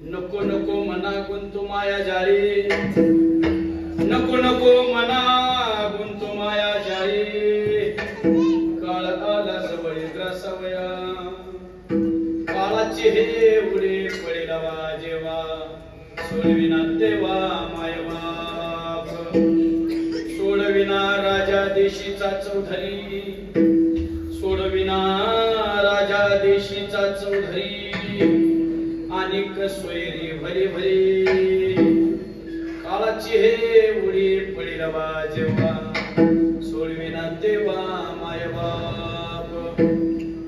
नको नको मना गुंतू माया जाळी, नको नको मना गुंतू माया जाळी, काळ आला जवळ ग्रासावया, काळाची हे उडे पडेला जेवा, सोडविना देवा मायबाप, सोडविना राजा देशीचा चौधरी, सोडविना राजा देशीचा चौधरी, अनेक सोयरी भरी भरी, काळाची हे उडी पडील जेव्हा, सोडविना देवा मायबाप,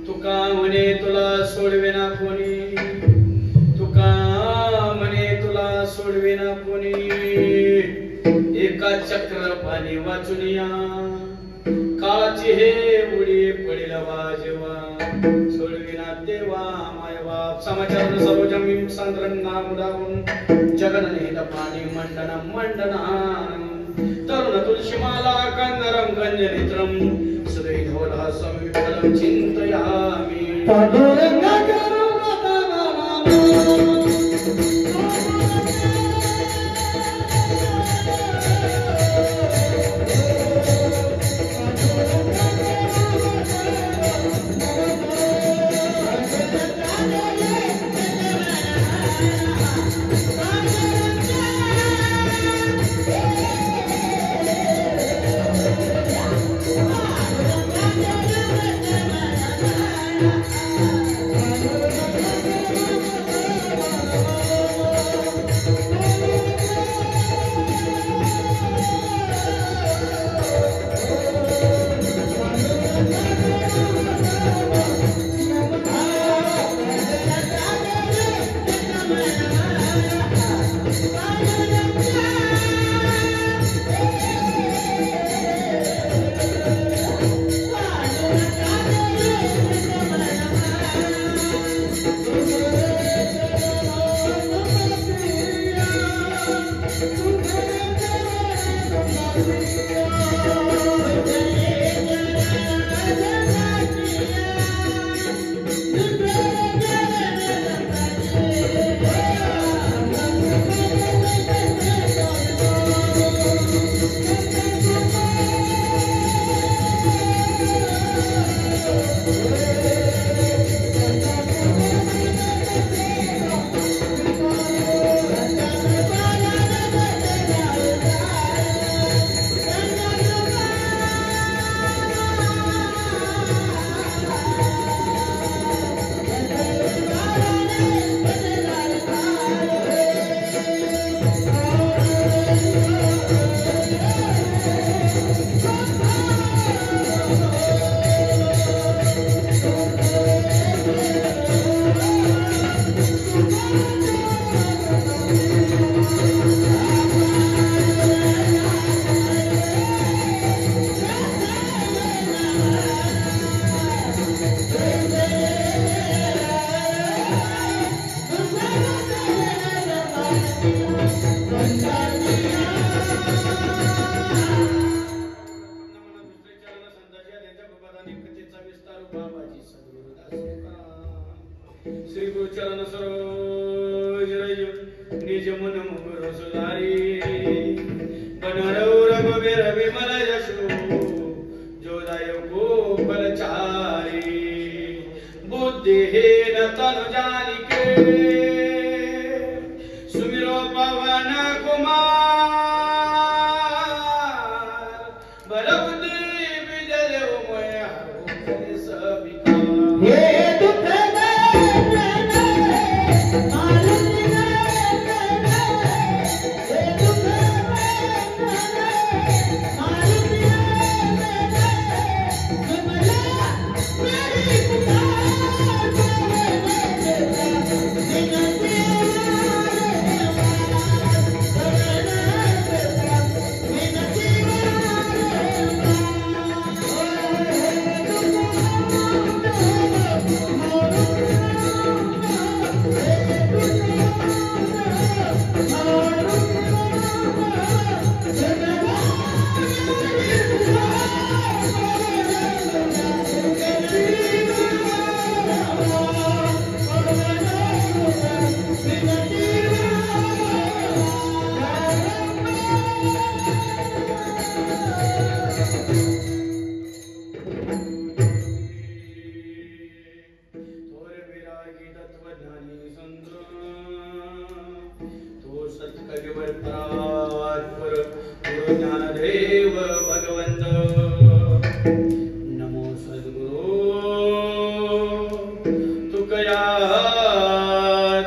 तुका म्हणे तुला सोडविना कोणी, तुका म्हणे तुला सोडविना कोणी, एका चक्र पाणी वाचुनिया, काळाची हे उडी पडील जेव्हा, सोडविना देवा मायबाप. समाचार सर्वजमीन सांद्रंगा मुदावून जगननेत पाणी मंडन मंडनान, तरुण तुलसीमाला कंदरम गंजनेत्रम, सदैधवला संविठलम चिंतयामि. परात्पर गुरु ज्ञानदेव भगवंत नमो सद्गुरु तुकया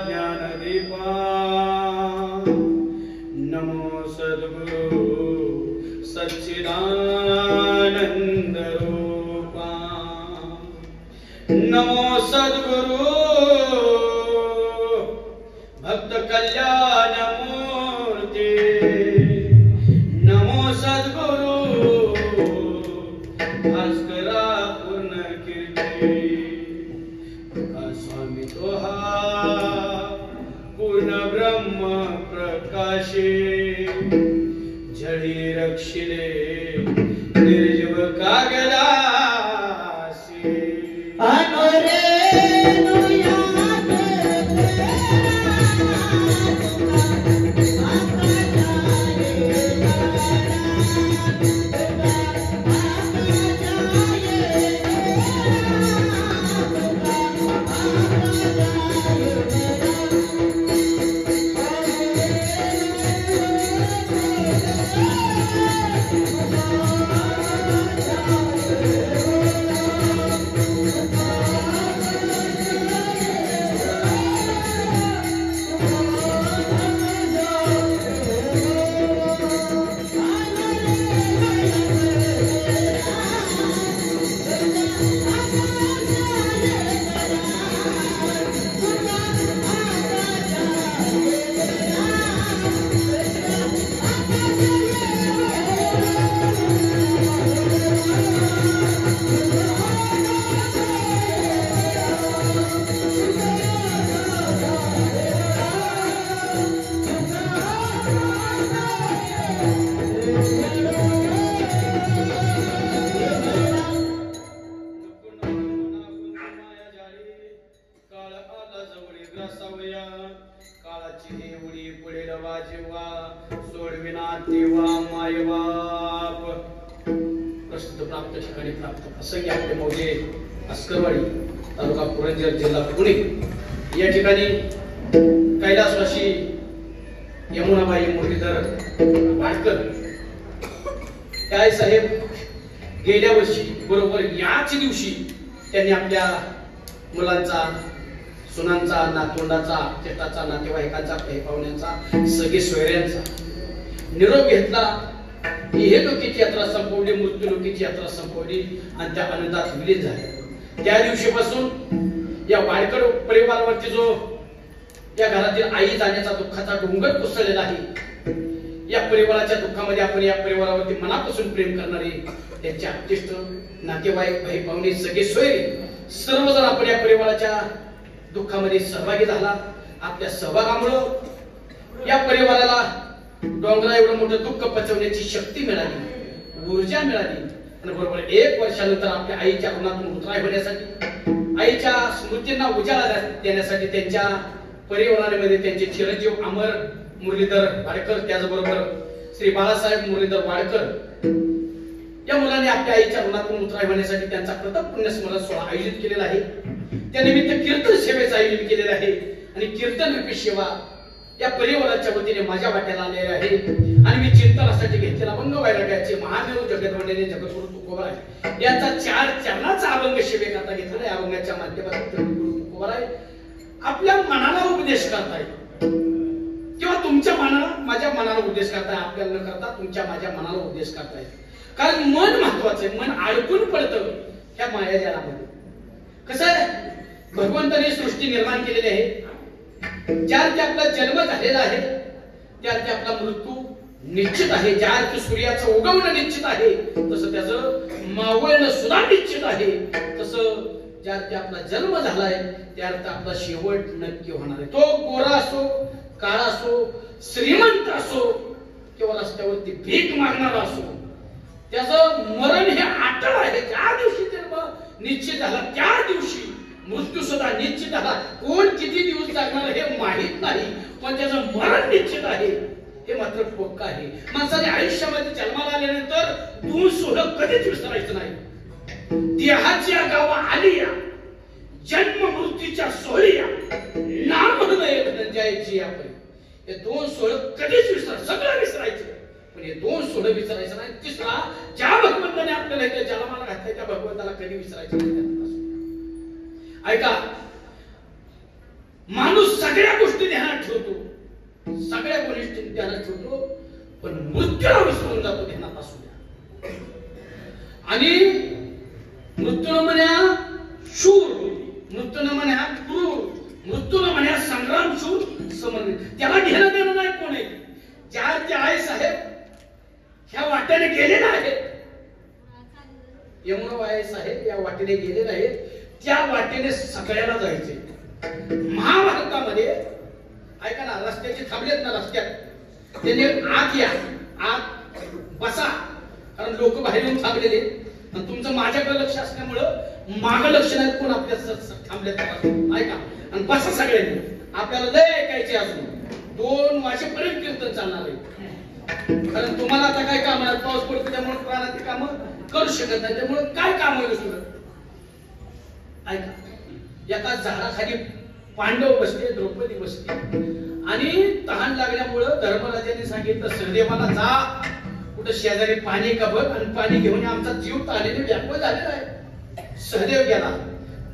ज्ञानदीपा नमो सद्गुरु सच्चिदानंद रूपा नमो सद्गुरु भक्त कल्याण मूर्ति नमो सद्गुरु भास्करा पूर्ण कीर्ती स्वामी तोहा पूर्ण ब्रह्म प्रकाशे जळी रक्षिले निर्जीव कागदासी अनोरे काळाची एवढी पुढे रवा जेव्हा सोडविना तेव्हा मायबाप प्रसिद्ध प्राप्त ठिकाणी प्राप्त प्रसंगी आपले मौजे अस्करवाडी तालुका पुरंदर जिल्हा पुणे या ठिकाणी कैलासवासी यमुनाबाई मुरलीधर वाडकर काय साहेब गेल्या वर्षी बरोबर याच दिवशी त्यांनी आपल्या मुलांचा सुनांचा नातवंडाचा चेटाचा नातेवाईकांचा पाहुण्यांचा सगळे सोयऱ्यांचा निरोप घेतला ही हे लोकीची यात्रा संपवली मृत्यू लोकीची यात्रा संपवली आणि त्या आनंदात विलीन झाल्या त्या दिवशीपासून या वाडकर परिवारावरती जो या घरातील आई जाण्याचा दुःखाचा डोंगर कोसळलेला आहे या परिवाराच्या दुःखामध्ये आपण या परिवारावरती मनापासून प्रेम करणारे त्यांचे आप्तेष्ट नातेवाईक भाई पाहुणे सगळे सोयरे सर्वजण आपण या परिवाराच्या दुःखामध्ये सहभागी झाला आपल्या सहभागामुळे या परिवाराला डोंगरा एवढं मोठं दुःख पचवण्याची शक्ती मिळाली ऊर्जा मिळाली आणि बरोबर 1 वर्षानंतर आपल्या आईच्या ऋणातून उतराय होण्यासाठी आईच्या स्मृतींना उजाळा देण्यासाठी त्यांच्या परिवारामध्ये त्यांचे चिरंजीव अमर मुरलीधर वाडकर त्याचबरोबर श्री बाळासाहेब मुरलीधर वाडकर या मुलांनी आपल्या आईच्या ऋणातून उतराय होण्यासाठी त्यांचा प्रथम पुण्यस्मरण सोहळा आयोजित केलेला आहे त्या निमित्त कीर्तन सेवेचं आयोजन केलेलं आहे आणि कीर्तन रूपी सेवा या परिवाराच्या वतीने माझ्या वाट्याला आलेले आहे आणि मी चिंतनासाठी घेतलेला अभंग वैराग्याचे महादेव जगतवंदनीय जगद्गुरु तुकोबाराय यांचा 4 चरणाचा अभंग सेवेकरता घेतलेला आहे अभंगाच्या माध्यमातून जगद्गुरु तुकोबाराय आपल्या मनाला उपदेश करताय किंवा तुमच्या मनाला माझ्या मनाला उपदेश करताय आपल्याला न करता तुमच्या माझ्या मनाला उपदेश करताय कारण मन महत्वाचं आहे मन अडकून पडतं ह्या मायाजालामध्ये कसं आहे भगवंताने सृष्टी निर्माण केलेली आहे ज्यात आपला जन्म झालेला आहे त्यात आपला मृत्यू निश्चित आहे ज्यात सूर्याचं उगवणं निश्चित आहे तसं त्याचं मावळणं सुद्धा निश्चित आहे तसं ज्यात आपला जन्म झालाय त्यात आपला शेवट नक्की होणार आहे तो गोरा असो काळा असो श्रीमंत असो किंवा रस्त्यावरती भीक मागणारा असो त्याचं मरण हे अटळ आहे ज्या दिवशी जन्म निश्चित झाला त्या दिवशी मृत्यू सुद्धा निश्चित झाला कोण किती दिवस जगणार हे माहित नाही पण त्याचं मरण निश्चित आहे हे मात्र पक्का आहे माणसाने आयुष्यामध्ये जन्माला आल्यानंतर दूर सोहळं कधीच विसरायचं नाही देहाच्या गावा आलिया जन्म मृत्यूच्या सोहळ्या नाम हृदय धनंजयाची आपण हे 2 सोहळ कधीच सगळं विसरायचं, पण हे 2 सोहळ विसरायचं नाही. तिसरा, ज्या भगवंताने आपल्याला इथे जन्माला घातलंय त्या भगवंताला कधी विसरायचं नाही. ऐका, माणूस सगळ्या गोष्टी ध्यानात ठेवतो, सगळ्या गोष्टी ध्यानात ठेवतो, पण मृत्यूला विसरून जातो ध्यानापासून. आणि मृत्यूला म्हणा शूर, मृत्यूला म्हणा क्रूर, मृत्यूला म्हणा संग्राम शूर समर्पित, त्याला घेणं देणं नाही कोण आहे. ज्या ते आहे साहेब ह्या वाट्याने गेलेले आहेत, यमुना आहे साहेब या वाटेने गेलेले आहेत, त्या वाटेने सगळ्याला जायचे. महाभारतामध्ये ऐका ना, रस्त्याचे थांबलेत ना, रस्त्यात त्याने आत या, आत बसा, कारण लोक बाहेर येऊन थांबलेले आणि तुमचं माझ्याकडे लक्ष असल्यामुळं मागं लक्ष नाही कोण आपल्या थांबलेत. ऐका आणि बसा सगळ्यांनी, आपल्याला लय ऐकायचे. अजून 2 वाजेपर्यंत कीर्तन चालणार आहे, कारण तुम्हाला आता काय काम आहे, पाऊस पडतो त्यामुळे प्राणाची कामं करू शकत नाही, त्यामुळे काय काम होईल सुद्धा. ऐका, एका झाडाखाली पांडव बसले, द्रौपदी बसली आणि तहान लागल्यामुळं धर्मराजांनी सांगितलं सहदेवाला जा कुठं शेजारी पाणी का बघ आणि पाणी घेऊन आमचा जीव तालेने व्याकुळ झालेला आहे. सहदेव गेला,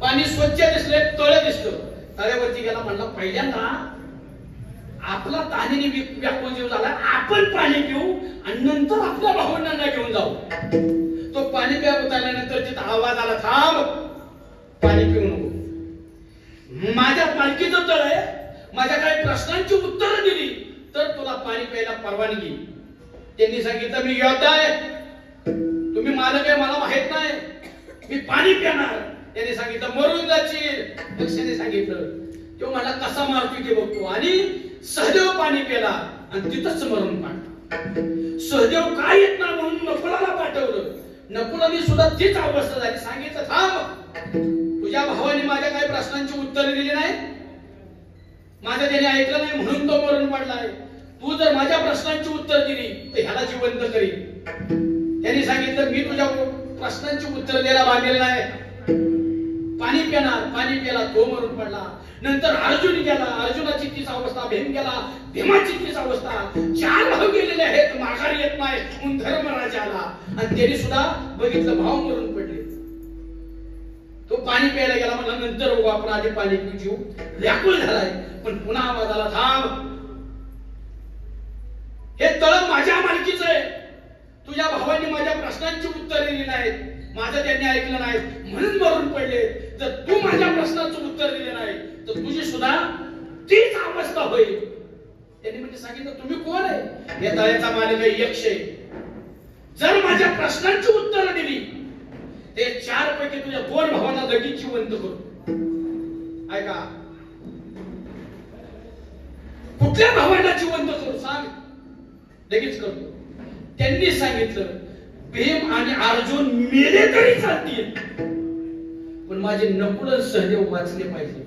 पाणी स्वच्छ दिसले, तळ दिसलं, तळ्यावरती गेला, म्हणला पहिल्यांदा आपला तानेने व्याकुळ जीव झाला, आपण पाणी पिऊ आणि नंतर आपल्या भावंडांना घेऊन जाऊ. तो पाणी प्या उतरल्यानंतर तिथं आवाज आला, थांब, पाणी पिऊ नको, माझ्या मालकीचं तळ आहे, माझ्या काही प्रश्नांची उत्तरं दिली तर तुला पाणी प्यायला परवानगी. त्यांनी सांगितलं मी योद्धा आहे, तुम्ही मालक आहे मला माहित नाही, मी पाणी पिणार. त्यांनी सांगितलं मरून जाशील. दक्षाने सांगितलं, तो मला कसा मारतो ते बघतो. आणि सहदेव पाणी प्याला आणि तिथंच मरून पाडलं. सहदेव काय येत ना म्हणून नकुलाला पाठवलं, नकुलाने सुद्धा तीच अवस्था झाली. सांगितलं थांब, तुझ्या भावाने माझ्या काही प्रश्नांची उत्तर दिली नाही, माझं त्याने ऐकलं नाही म्हणून तो मरून पडलाय. तू जर माझ्या प्रश्नांची उत्तर दिली तर ह्याला जिवंत करीन. त्यांनी सांगितलं मी तुझ्या प्रश्नांची उत्तर द्यायला बांधलेलं नाही, पाणी पिणार. पाणी प्याला, तो मरून पडला. नंतर अर्जुन गेला, अर्जुनाची तीच अवस्था. भीम गेला, भीमाची तीच अवस्था. 4 भाऊ गेलेले आहेत, माघारी येत नाही म्हणून धर्मराजा आला आणि त्यांनी सुद्धा बघितलं भाव मरून पडले. तो पाणी प्यायला गेला, म्हणला नंतर बघू आपण, आधी पाणी पिऊ, जीव व्याकुळ झालाय. पण पुन्हा आवाज आला, थांब, हे तळ माझ्या मालकीचं आहे, तुझ्या भावांनी माझ्या प्रश्नांची उत्तर दिली नाहीत, माझं त्यांनी ऐकलं नाही म्हणून मरून पडले. जर तू माझ्या प्रश्नांचं उत्तर दिले नाही तर तुझी सुद्धा तीच अवस्था होईल. त्यांनी म्हणजे सांगितलं तुम्ही कोण आहे? या तळ्याचा मालक आहे, यक्ष आहे. जर माझ्या प्रश्नांची उत्तर दिली ते 4 पैकी तुझ्या 2 भावांना लगेच जिवंत करू. ऐका, कुठल्या भावांना जिवंत करू सांग, लगेच करतो. त्यांनी सांगितलं भीम आणि अर्जुन मेले तरी चालतील, पण माझे नकुल आणि सहदेव वाचले पाहिजे.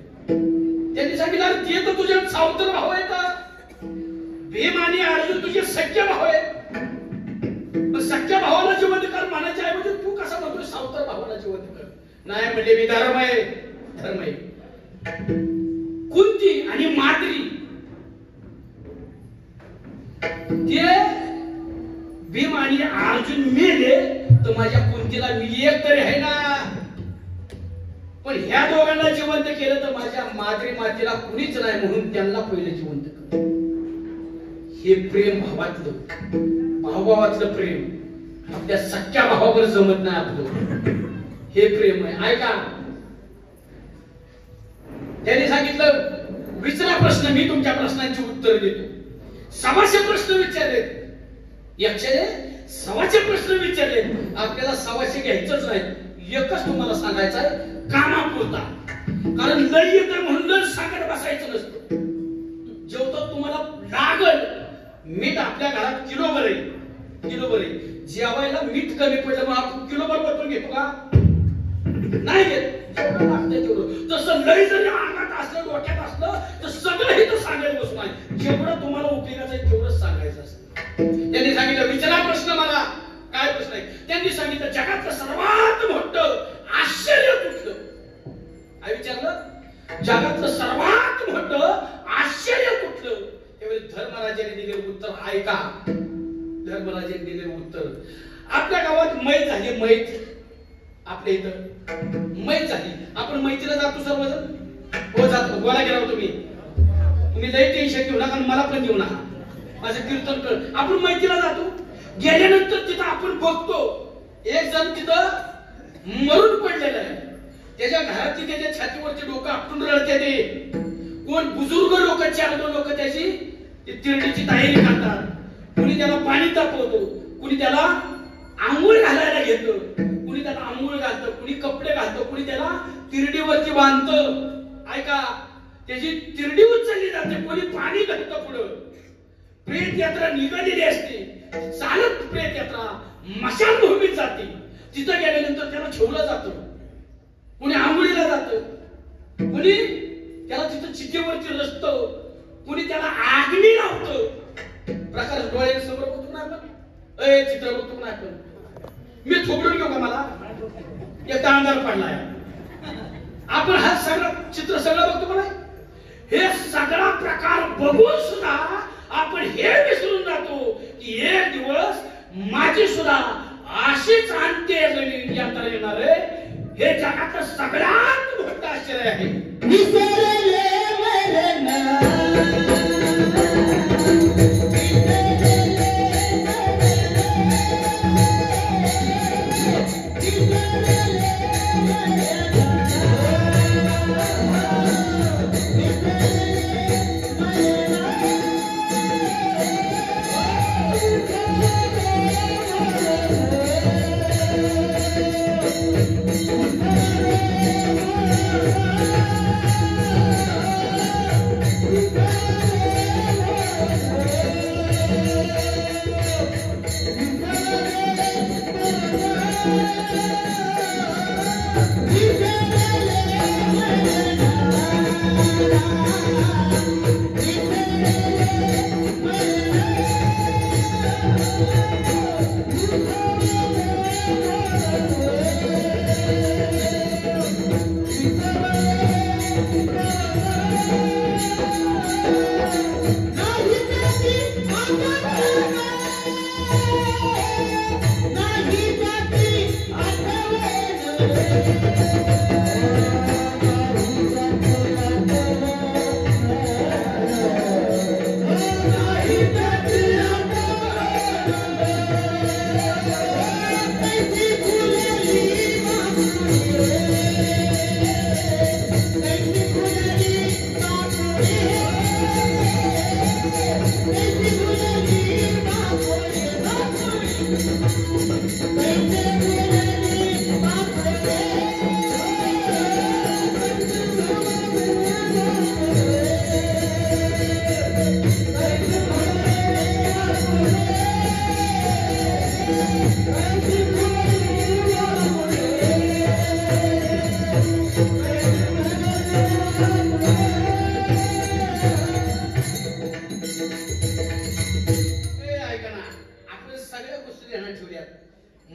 त्यांनी सांगितलं ते तर तुझे सावतर भाऊ आहेत, भीम आणि अर्जुन तुझे सख्य भाऊ आहेत. सख्या भावाला जिवंत कर म्हणायच्या ऐवजी तू कसा म्हणतोय सावतर भावाला जिवंत कर? नाही म्हणजे मी धर्म आहे, धर्म आहे. कुंती आणि माद्री ते भीम आणि अर्जुन मेले तर माझ्या कुंतीला मी एक तरी आहे ना, पण ह्या दोघांना जिवंत केलं तर माझ्या माद्री मातेला कुणीच नाही म्हणून त्यांना पहिले जिवंत कर. हे प्रेम भावातलं, भावातलं प्रेम आपल्या सख्या भावावर जमत नाही आपलं, हे प्रेम आहे. ऐका, त्यांनी सांगितलं विचारा प्रश्न, मी तुमच्या प्रश्नांची उत्तर देतो. 600 प्रश्न विचारले, यक्षाने 600 प्रश्न विचारले. आपल्याला 600 घ्यायचंच नाही, एकच तुम्हाला सांगायचं आहे कामापुरता. कारण लय येतं म्हणून लय सांगत बसायचं नसतं. जेवढं तुम्हाला लागल मीठ आपल्या घरात किलोभर आहे, किलोभर आहे. जेवायला मीठ कमी पडलं मग आपण किलोभर बसून घेतो का? नाही घेत. जेवढं लागतं तेवढं. तसं लय जरी अंगात असलं, डोक्यात असलं तर सगळं हे तर सांगायचं बसून आहे. जेवढं तुम्हाला उपयोगाचं आहे तेवढंच सांगायचं असतं. त्यांनी सांगितलं विचारा प्रश्न मला. काय प्रश्न आहे? त्यांनी सांगितलं जगातलं सर्वात मोठं आश्चर्य कुठलं? काय विचारलं? जगातलं सर्वात मोठं आश्चर्य कुठलं? त्यावेळी ऐका, धर्मराजांनी दिले उत्तर. आपल्या गावात मैत झाली, मैत आपल्या इथं मैत झाली. आपण मैतीला जातो सर्वजण. हो जातो. गोळा गेला तुम्ही. तुम्ही लई टेन्शन घेऊ नका, मला पण घेऊ नका. माझं कीर्तन कर. आपण मैतीला जातो. गेल्यानंतर तिथं आपण बघतो एक जण तिथं मरून पडलेला आहे. त्याच्या घरातली त्याच्या छातीवरचे डोकं आपटून रडते. ते कोण बुजुर्ग लोक, 4-2 लोक त्याची तिरडीची तयारी करतात. कुणी त्याला पाणी तापवतो, कुणी त्याला आंघोळ घालायला घेतो, कुणी त्याला आंघोळ घालतं, कुणी कपडे घालतं, कुणी त्याला तिरडीवरती बांधतं. ऐका, त्याची तिरडी उचलली जाते, कोणी पाणी घालतं पुढं. प्रेत यात्रा निघालेली असते. चालत प्रेत यात्रा मशानभूमीत जाते. तिथं गेल्यानंतर त्याला ठेवलं जातं. कुणी आंघोळीला जातं, कुणी त्याला तिथं चितेवरती रचतं, कुणी त्याला आगनी लावतं. प्रकाश डोळ्यासमोर बघतो ना आपण, चित्र बघतो ना आपण. मी थोबडून घेऊ का? मला एकदा अंधार पडलाय. आपण हा सगळं चित्र सगळं बघतो का? हे सगळा प्रकार बघून सुद्धा आपण हे विसरून जातो की एक दिवस माझी सुद्धा अशीच अंत्य यात्रा येणार आहे. हे जगाचं सगळ्यात मोठं आश्चर्य आहे.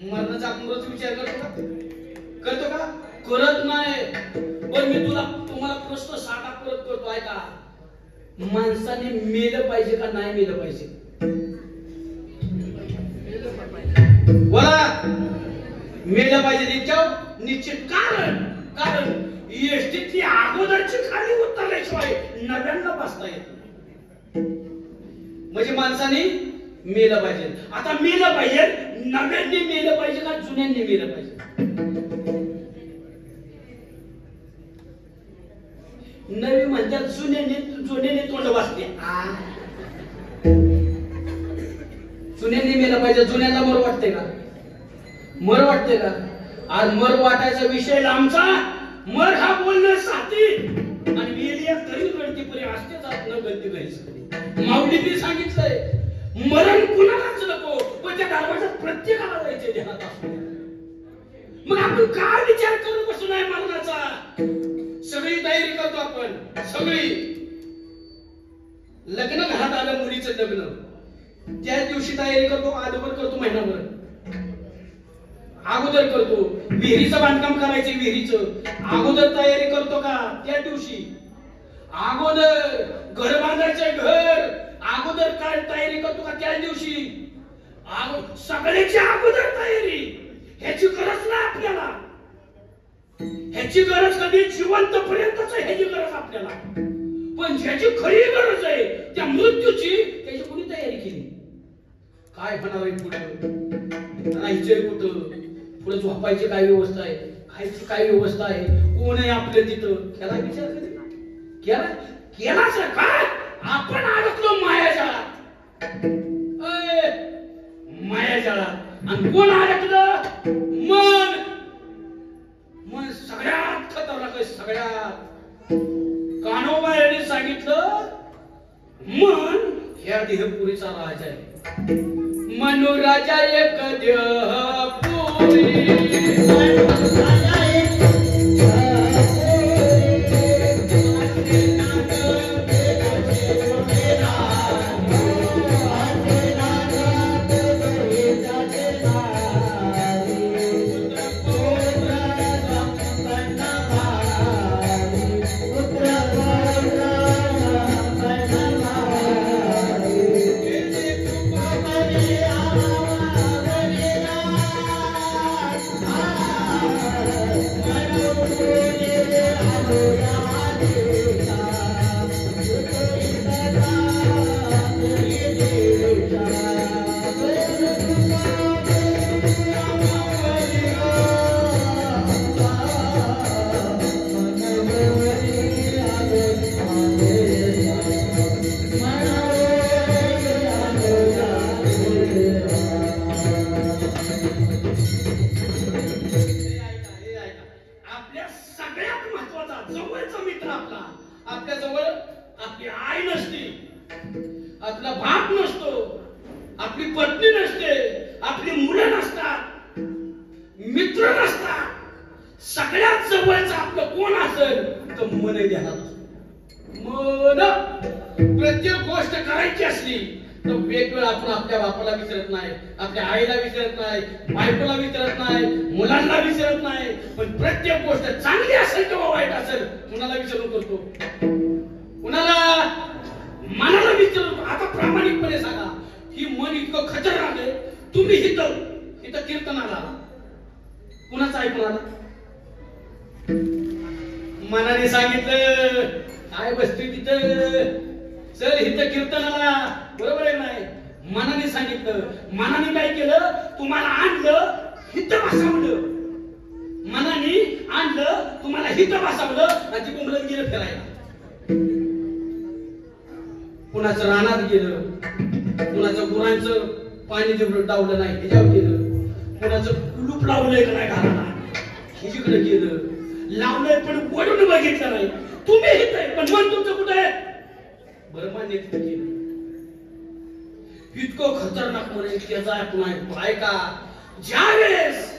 मरणाचा आपण रोज विचार करतो का? करत नाही. पण मी तुम्हाला प्रश्न साधा परत करतो. ऐका, माणसाने मेलं पाहिजे का नाही मेलं पाहिजे? बोला. मेलं पाहिजे निश्चित. कारण एसटीतली अगोदरची खाली उतरल्याशिवाय नव्यानं बसता येत. म्हणजे माणसाने मेलं पाहिजे. आता मेलं पाहिजे, नव्यांनी मेलं पाहिजे का जुन्यांनी मेलं पाहिजे? नवी म्हणतात जुन्याने तोंड वाचते. जुन्यांनी मेलं पाहिजे. जुन्याला मर वाटते का? मर वाटते का? आज मर वाटायचा विषय लांबचा. मर हा बोलणं साथी आणि मेलिया तरी गळतीपुरी असते जात न गलती घ्यायची. माऊलींनी सांगितलंय मरण कुणालाच नको, पण त्या दरवाजात प्रत्येकाला जायचे ध्यानात असतो. मग आपण काय विचार करत बसू नाही मरणाचा? सगळी तयारी करतो आपण. सगळी लग्न घरात आलं, मुलीचं लग्न, त्या दिवशी तयारी करतो. अगोदर करतो, महिनाभर अगोदर करतो. विहिरीचं बांधकाम करायचे, विहिरीचं अगोदर तयारी करतो का? त्या दिवशी अगोदर घर बांधायचे, घर अगोदर काय मारायला तयारी करतो का त्या दिवशी? सगळ्याची अगोदर तयारी. ह्याची गरज नाही आपल्याला. ह्याची गरज कधी जिवंतपर्यंतच आहे. ह्याची गरज आपल्याला. पण ज्याची खरी गरज आहे त्या मृत्यूची, त्याची कोणी तयारी केली? काय म्हणावे पुढे? राहायचंय कुठं? पुढे झोपायची काय व्यवस्था आहे? खायची काय व्यवस्था आहे? कोण आहे आपल्या तिथं? त्याला विचार केलाच काय? आपण अडकलो मायाजाळात. मायाजाळात. आणि कोण अडकलं? मन. मन सगळ्यात खतरनाक आहे. सगळ्यात. कान्होबा यांनी सांगितलं मन ह्या देहपुरीचा राजा आहे. मनुराजा एक देहपुरी. प्रत्येक गोष्ट करायची असली तर वेगवेगळं आपण आपल्या बापाला विसरत नाही, आपल्या आईला विसरत नाही, बायकोला विसरत नाही, मुलांना विसरत नाही. पण प्रत्येक गोष्ट चांगली असेल किंवा वाईट असेल कुणाला विसरून करतो? कुणाला? मनाला विसरून. आता प्रामाणिकपणे सांगा, ही मन इतकं खतरनाक आहे. तुम्ही इथं कीर्तनाला कुणाचं ऐकून आला? मनाने सांगितलं काय बसते तिथं, चल इथं कीर्तनाला, बरोबर आहे नाही? मनाने सांगितलं. मनाने काय केलं? तुम्हाला आणलं हिथं बसवलं. मनाने आणलं तुम्हाला हिथं बसवलं आणि ती कुंभलत गेलं फिरायला. कुणाचं रानात गेलं, कुणाचं गुरांचं पाणी जेवढं डावलं नाही त्याच्यावर गेलं, कुणाचं कुलूप लावलंय का नाही घराला हिच्याकडे गेलं, लावलंय पण वडून बघितलं नाही. तुम्ही हित आहे पण मन तुमचं कुठं आहे? बरं मान्य केलं. इतकं खतरनाक म्हणजे त्याचा आपण आहे का? ज्यावेळेस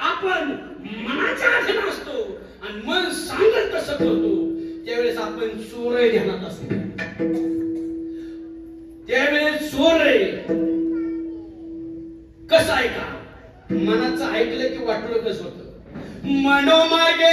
आपण मनाच्या अधीन असतो आणि मन सांगत तसं करतो त्यावेळेस आपण चोरही ध्यानात असतो. त्यावेळेस चोरही कसं ऐका? मनाचं ऐकलं की वाटलं कसं होतं? मनोमागे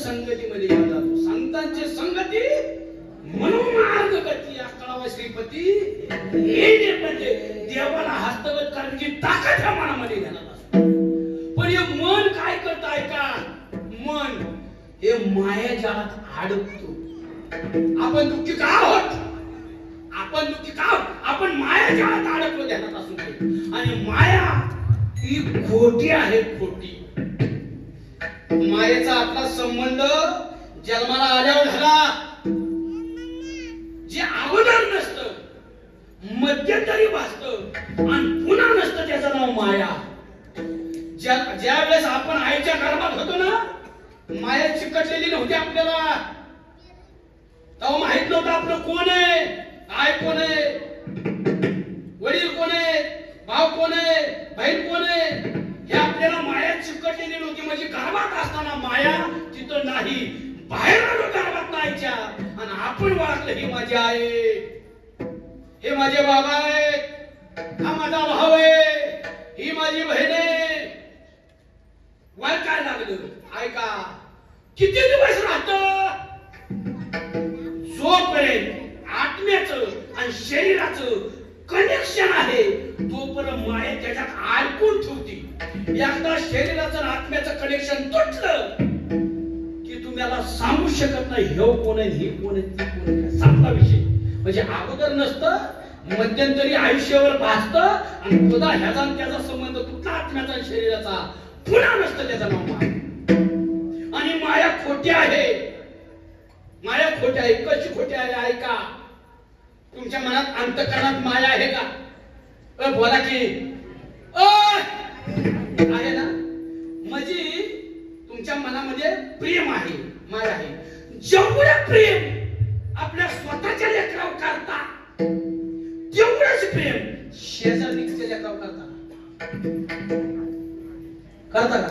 संगतीमध्ये येऊन जातो. संतांची संगती मनोमार्ग गती अकळावा श्रीपती येणे म्हणजे देवाला हस्तगत करण्याची ताकद ह्या मनामध्ये घेणार असतो. पण हे मन काय करत ऐका, मन हे माया जाळात अडकतो. आपण दुःखी का आहोत? आपण दुःखी का आहोत? आपण माया जाळात अडकलो ध्यानात असून दे. आणि माया ही खोटी आहे, खोटी. मायेचा आपला संबंध जन्माला आल्यावर झाला. जे अगोदर नसतं, मध्यंतरी भासतं आणि पुन्हा नसतं, त्याचं नाव माया. ज्या वेळेस आपण आईच्या गर्भात होतो ना, माया चिकटलेली नव्हती आपल्याला. तेव्हा माहित नव्हतं आपलं कोण आहे, आई कोण आहे, वडील कोण आहे, भाव कोण आहे, बहीण कोण आहे, हे आपल्याला माया चिकटलेली नव्हती. म्हणजे गर्भात असताना माया तिथं नाही, बाहेर आलो गर्भात नाहीच्या आणि आपण ओळखलं ही माझी आई, हे माझे बाबा आहे, हा माझा भाव आहे, ही माझी बहीण आहे. वय काय लागलं ऐका, किती दिवस राहतं? जोपर्यंत आत्म्याचं आणि शरीराचं कनेक्शन आहे तोपर्यंत माया त्याच्यात अडकून ठेवती. एकदा शरीराचं आणि आत्म्याचं कनेक्शन तुटलं की तुम्हाला सांगू शकत नाही हे कोण आहे, हे कोण आहे, ते कोण आहे. संपला विषय. म्हणजे अगोदर नसतं, मध्यंतरी आयुष्यावर भासतं आणि खुदा ह्याचा आणि त्याचा संबंध तुटला आत्म्याचा आणि शरीराचा, पुन्हा नसतं त्याचं नाव माया. आणि माया खोटी आहे. माया खोटी आहे. कशी खोटी आहे ऐका. तुमच्या मनात अंतःकरणात माया आहे का? बोला की आहे ना. म्हणजे तुमच्या मनामध्ये प्रेम आहे, माया आहे. जेवढं प्रेम आपल्या स्वतःच्या लेकरावर करता तेवढंच प्रेम शेजारीच्या लेकरावर करता का?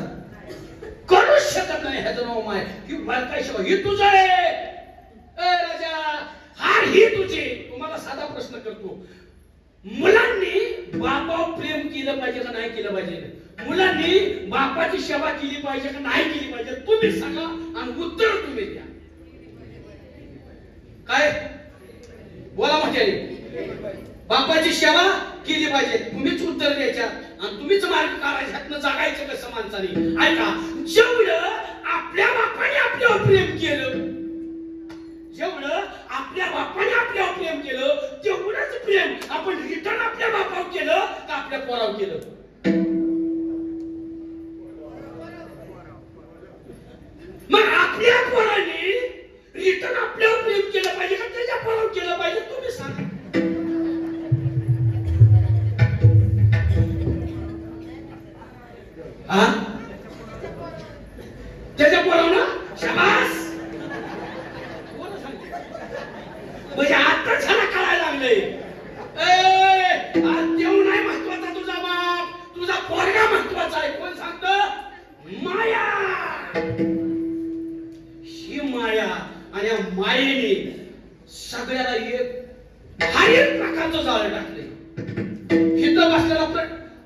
करू शकत नाही. ह्याचं नाव माया. ही बाळकाय ही तुझं आहे राजा, हा ही तुझी. तुम्हाला साधा प्रश्न करतो, मुलांनी बापावर प्रेम केलं पाहिजे का नाही केलं पाहिजे? मुलांनी बापाची सेवा केली पाहिजे का नाही केली पाहिजे? तुम्ही सांगा आणि उत्तर तुम्ही द्या. काय बोला म्हणजे बापाची सेवा केली पाहिजे, तुम्हीच उत्तर द्यायच्या आणि तुम्हीच मार्ग काढायचं, जगायचं कसं माणसाने. ऐका, जेवढं आपल्या बापाने आपल्यावर प्रेम केलं, जेवढं आपल्या बापाने आपल्यावर प्रेम केलं तेवढंच प्रेम आपण रिटर्न आपल्या बापावर केलं का आपल्या पोरावर केलं? मग आपल्या पोराने रिटर्न आपल्यावर प्रेम केलं पाहिजे का त्याच्या पोरावर केलं पाहिजे? तुम्ही सांगा. हा त्याच्या पोरावर शाबास. म्हणजे आता झाला कळायला लागले, देव नाही महत्वाचा, तुझा बाप, तुझा पोरगा महत्वाचा आहे. कोण सांगत? माया. ही माया. आणि या मायेने सगळ्याला एक भारी प्रकारचं जाळं टाकले. हिथं बसलेला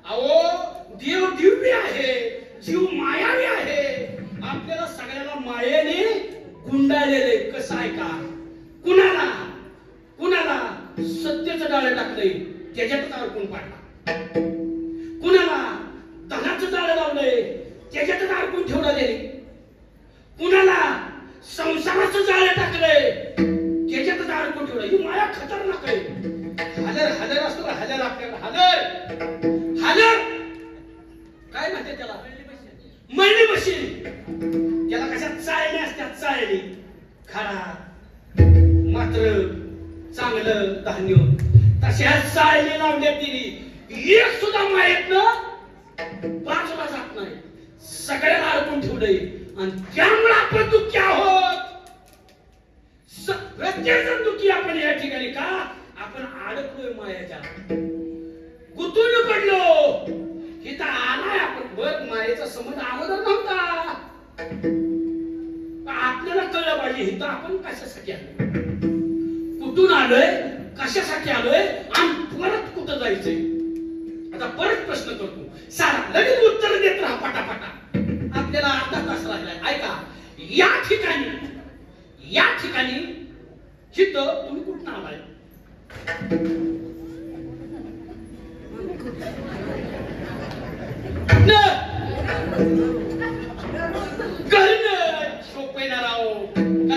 अहो देव दिव्य आहे, जीव मायावी आहे. आपल्याला सगळ्याला मायेने गुंडाळलेले. कसं आहे का? कुणाला कुणाला सत्याचं जाळं टाकलंय त्याच्यातच अडकून पाडला, कुणाला धनाचं जाळं लावलंय त्याच्यातच अडकून ठेवलं गेले, कुणाला संसाराचं जाळं टाकलंय त्याच्यातच अडकून ठेवलं. ही माया खतरनाक आहे. हजार हजार असतो का? हजार आपल्याला हजार हजार काय म्हणते त्याला? मळणी मशीन. त्याला कशात चाळणी असतात, चाळणी. खरा मात्र चांगलं धान्य तशा चाळणी लावण्यात दिली, एक सुद्धा मायेतनं बाजूला जात नाही, सगळ्याला अडकून ठेवलंय. आणि त्यामुळे आपण दुःखी आहोत. प्रत्येक जण दुःखी आपण या ठिकाणी का? आपण अडकलोय मायाच्या, गुंतून पडलो. इथं आलाय आपण. बघ मायेचा संबंध अगोदर नव्हता, आपल्याला कळलं पाहिजे इथं आपण कशासाठी आलो, कुठून आलोय, कशासाठी आलोय आणि परत कुठं जायचंय. आता परत प्रश्न करतो, सारा लगेच उत्तर देत राहा पटापटा. आपल्याला अर्धा तास राहिलाय. ऐका, या ठिकाणी चित्त तुम्ही कुठं आलाय?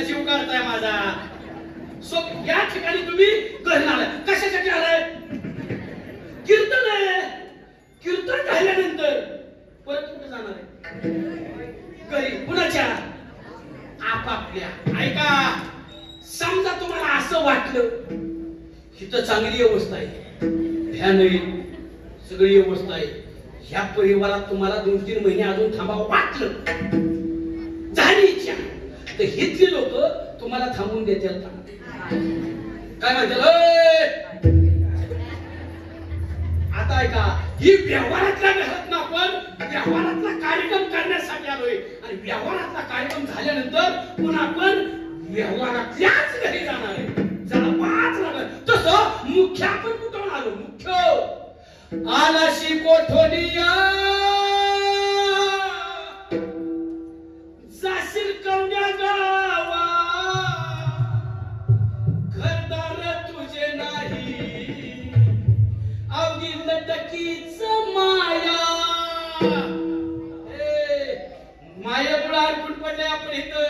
जीव काढताय माझा. या ठिकाणी तुम्ही घरी आलाय. कशासाठी आलाय? कीर्तन आहे. कीर्तन झाल्यानंतर परत कुठे जाणार आहे? घरी. कुणाच्या? आपापल्या. ऐका, समजा तुम्हाला असं वाटलं इथं चांगली व्यवस्था आहे, ध्यान आहे, सगळी व्यवस्था आहे, ह्या परिवारात तुम्हाला 2-3 महिने अजून थांबावं वाटलं, झाली इच्छा, तर हितली लोक तुम्हाला थांबवून देतील का? काय म्हणतात? आता ऐका, ही व्यवहारातल्या घरात ना आपण व्यवहारातला कार्यक्रम करण्यासाठी आलोय आणि व्यवहारातला कार्यक्रम झाल्यानंतर पुन्हा आपण व्यवहारातल्याच घरी जाणार आहे. जरा पाच लागल तसं मुख्य आपण कुठून आलो? मुख्य आलाशी कोठोनिया जाशील कवड्या गावा, घरदार तुझे नाही, अवघी लटकीच माया. मायामुळे अडकून पडले आपण इथं,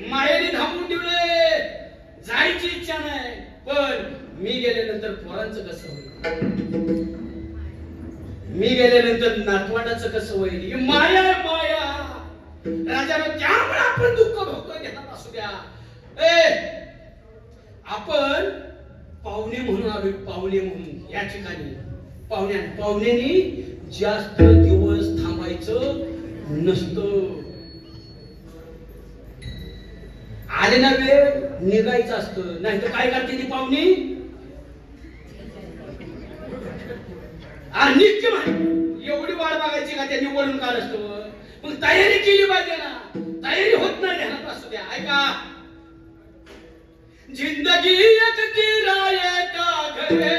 मायेने धापून ठेवले, जायची इच्छा नाही. पण मी गेल्यानंतर पोरांचं कसं होईल? मी गेल्यानंतर नातवंडाचं कसं होईल? ही माया आहे, माया. राजानं त्यामुळे आपण दुःख भोगतोय. घेतात असू द्या. आपण पाहुणे म्हणून आलोय, पाहुणे म्हणून या ठिकाणी. पाहुण्यांनी जास्त दिवस थांबायचं नसतं. आले ना वेळ निघायचं असतं. नाही तर काय करते ती पाहुणी? नित्य माहिती एवढी वाट बघायची का? त्यांनी वळून काढ असतो. मग तयारी केली पाहिजे ना. तयारी होत नाही, ध्यानात असू द्या. ऐका, जिंदगी एक किराये का घरे,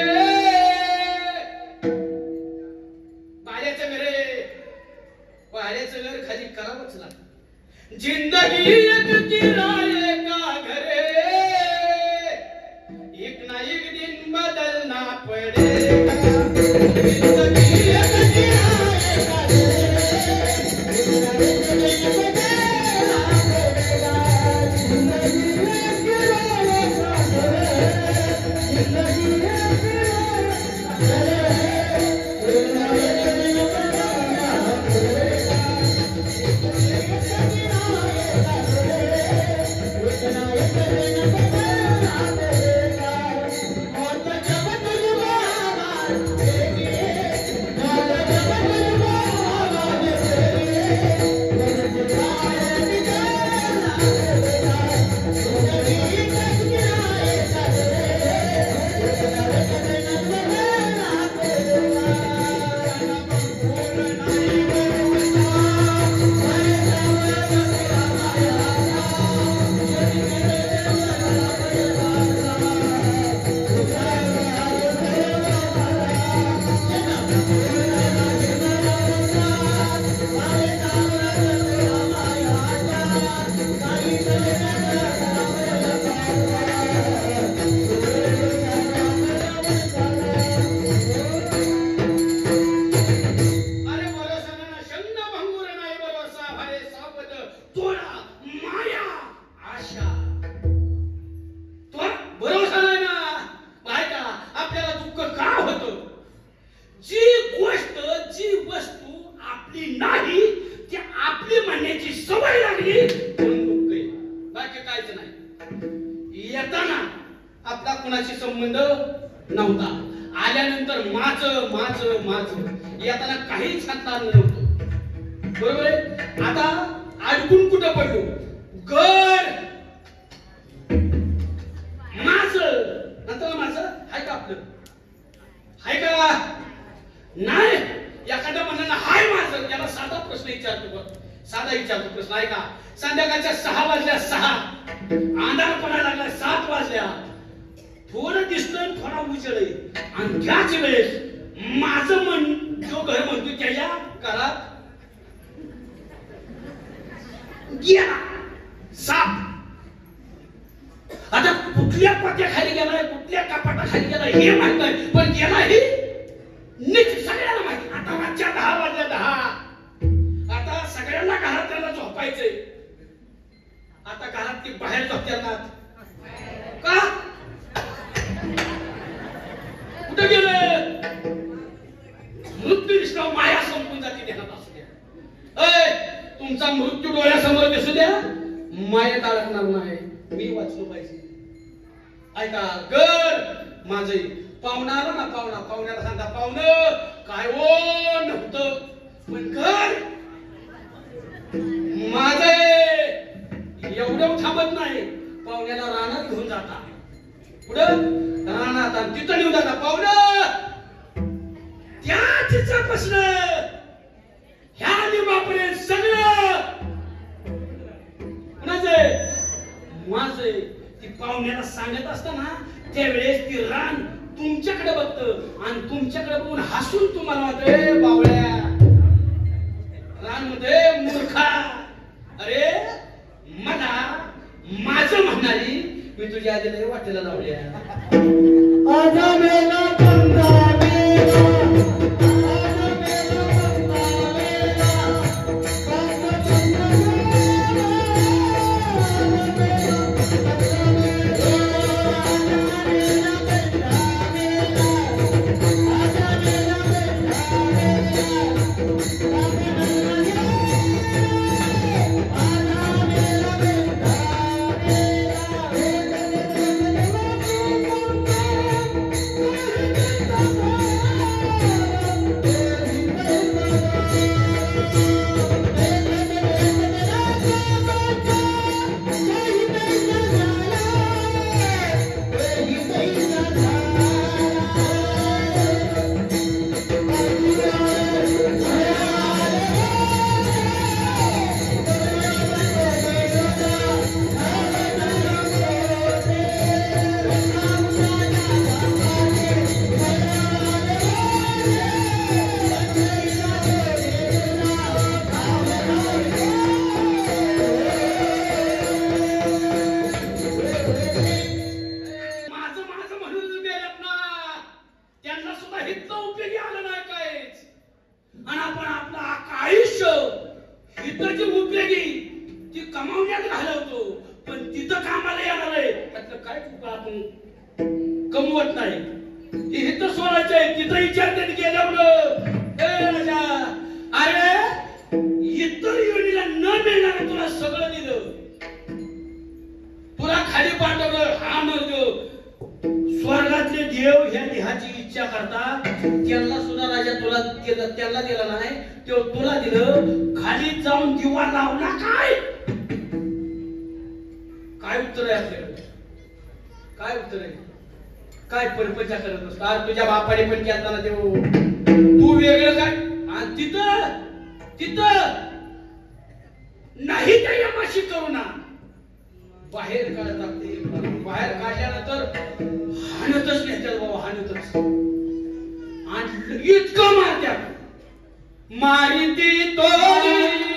भाड्याचं घर आहे, भाड्याचं घर खाली करावंच लागतं. जिंदगी एक किराये का घरे, एक ना एक दिन बदलना पडेगा. जिंदगी एक किराये का घरे, आपला कुणाशी संबंध नव्हता. आल्यानंतर माझ येताना काहीच हातात नव्हतं. बरोबर आहे. आता अडकून कुठं पडलो? घर माझं हाय का? आपलं हाय का? नाही. एखाद्या म्हणणं हाय माझं, त्याला साधा प्रश्न विचारतो. साधा विचारतो प्रश्न. आहे का? संध्याकाळच्या 6 वाजल्या, 6 अंधार पडायला लागला, 7 वाजल्या, थोडं दिसतंय, थोडा उजेड आहे. आणि त्याच वेळेस माझं मन जो घर म्हणतो त्याच्या घरात बाहेर झोपत्यात का? कुठे गेले? मृत्यू दिसला माया संपून जाते ध्यानात असू द्या. तुमचा मृत्यू डोळ्यासमोर दिसू द्या, मायेत अडकणार नाही. मी वाचलो पाहिजे. ऐका घर माझे पाहुणा आला ना, पाहुण्याला सांगा पाहुणं काय ओ नव्हतं पण घर माझे एवढं थांबत नाही. पाहुण्याला रानात घेऊन जाता, पुढं रानात आणि तिथं घेऊन जाता. पाहुणं त्या चित्रापासून ह्या लिंबापर्यंत सगळं माझे. ती पाहुण्याला सांगत असताना त्यावेळेस ती रान तुमच्याकडे बघतं आणि तुमच्याकडे बघून हसून तुम्हाला म्हणते बावळ्या. रान मध्ये मूर्खा, अरे मला माझं म्हणणारी मी तुझ्या आधी वाटेला लावल्या. कमवत नाही. इथं सोडायचंय तिथं विचारते गेल्यावर अरे इतर योनीला न मिळणार तुला सगळं दिलं, तुला खाली पाठवलं. हा मग स्वर्गातले देव ह्या देहाची इच्छा करतात, त्यांना सुद्धा राजा तुला त्यांना दिला नाही, तो तुला दिलं. खाली जाऊन दिवा लावला काय? काय उत्तर आहे आपल्याकडे? काय उत्तर आहे? काय परपंचा करत असतात? तुझ्या बापाने पण केलता ना देव, तू वेगळं काय? आणि तिथं तिथं नाही त्या यमाशी करुणा बाहेर काढत लागते. बाहेर काढल्यानंतर हाणतच नेत्यात बाबा, हाणतच. आणि इतकं मारत्यात मारिती तोडी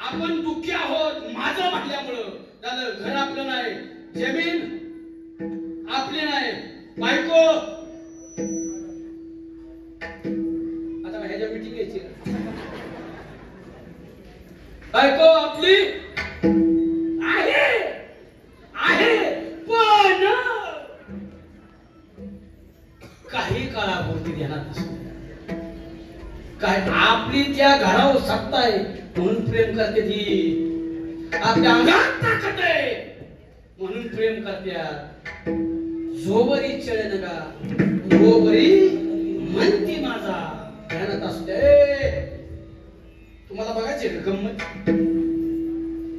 आपण दुःखी आहोत माझं म्हटल्यामुळं. झालं घर आपलं नाही, जमीन आपली नाही, बायको आता ह्याच्या मीटिंग घ्यायची, बायको आपली आहे आहे पण काही काळापुरती ध्यानात नसते. काय आपली त्या घरावर सत्ता आहे म्हणून प्रेम करते ती, आपल्या अंगात ताकद आहे म्हणून प्रेम करत्या. झोबरी चळे नका झोबरी म्हणती माझा, ध्यानात असते. तुम्हाला बघायचे गंमत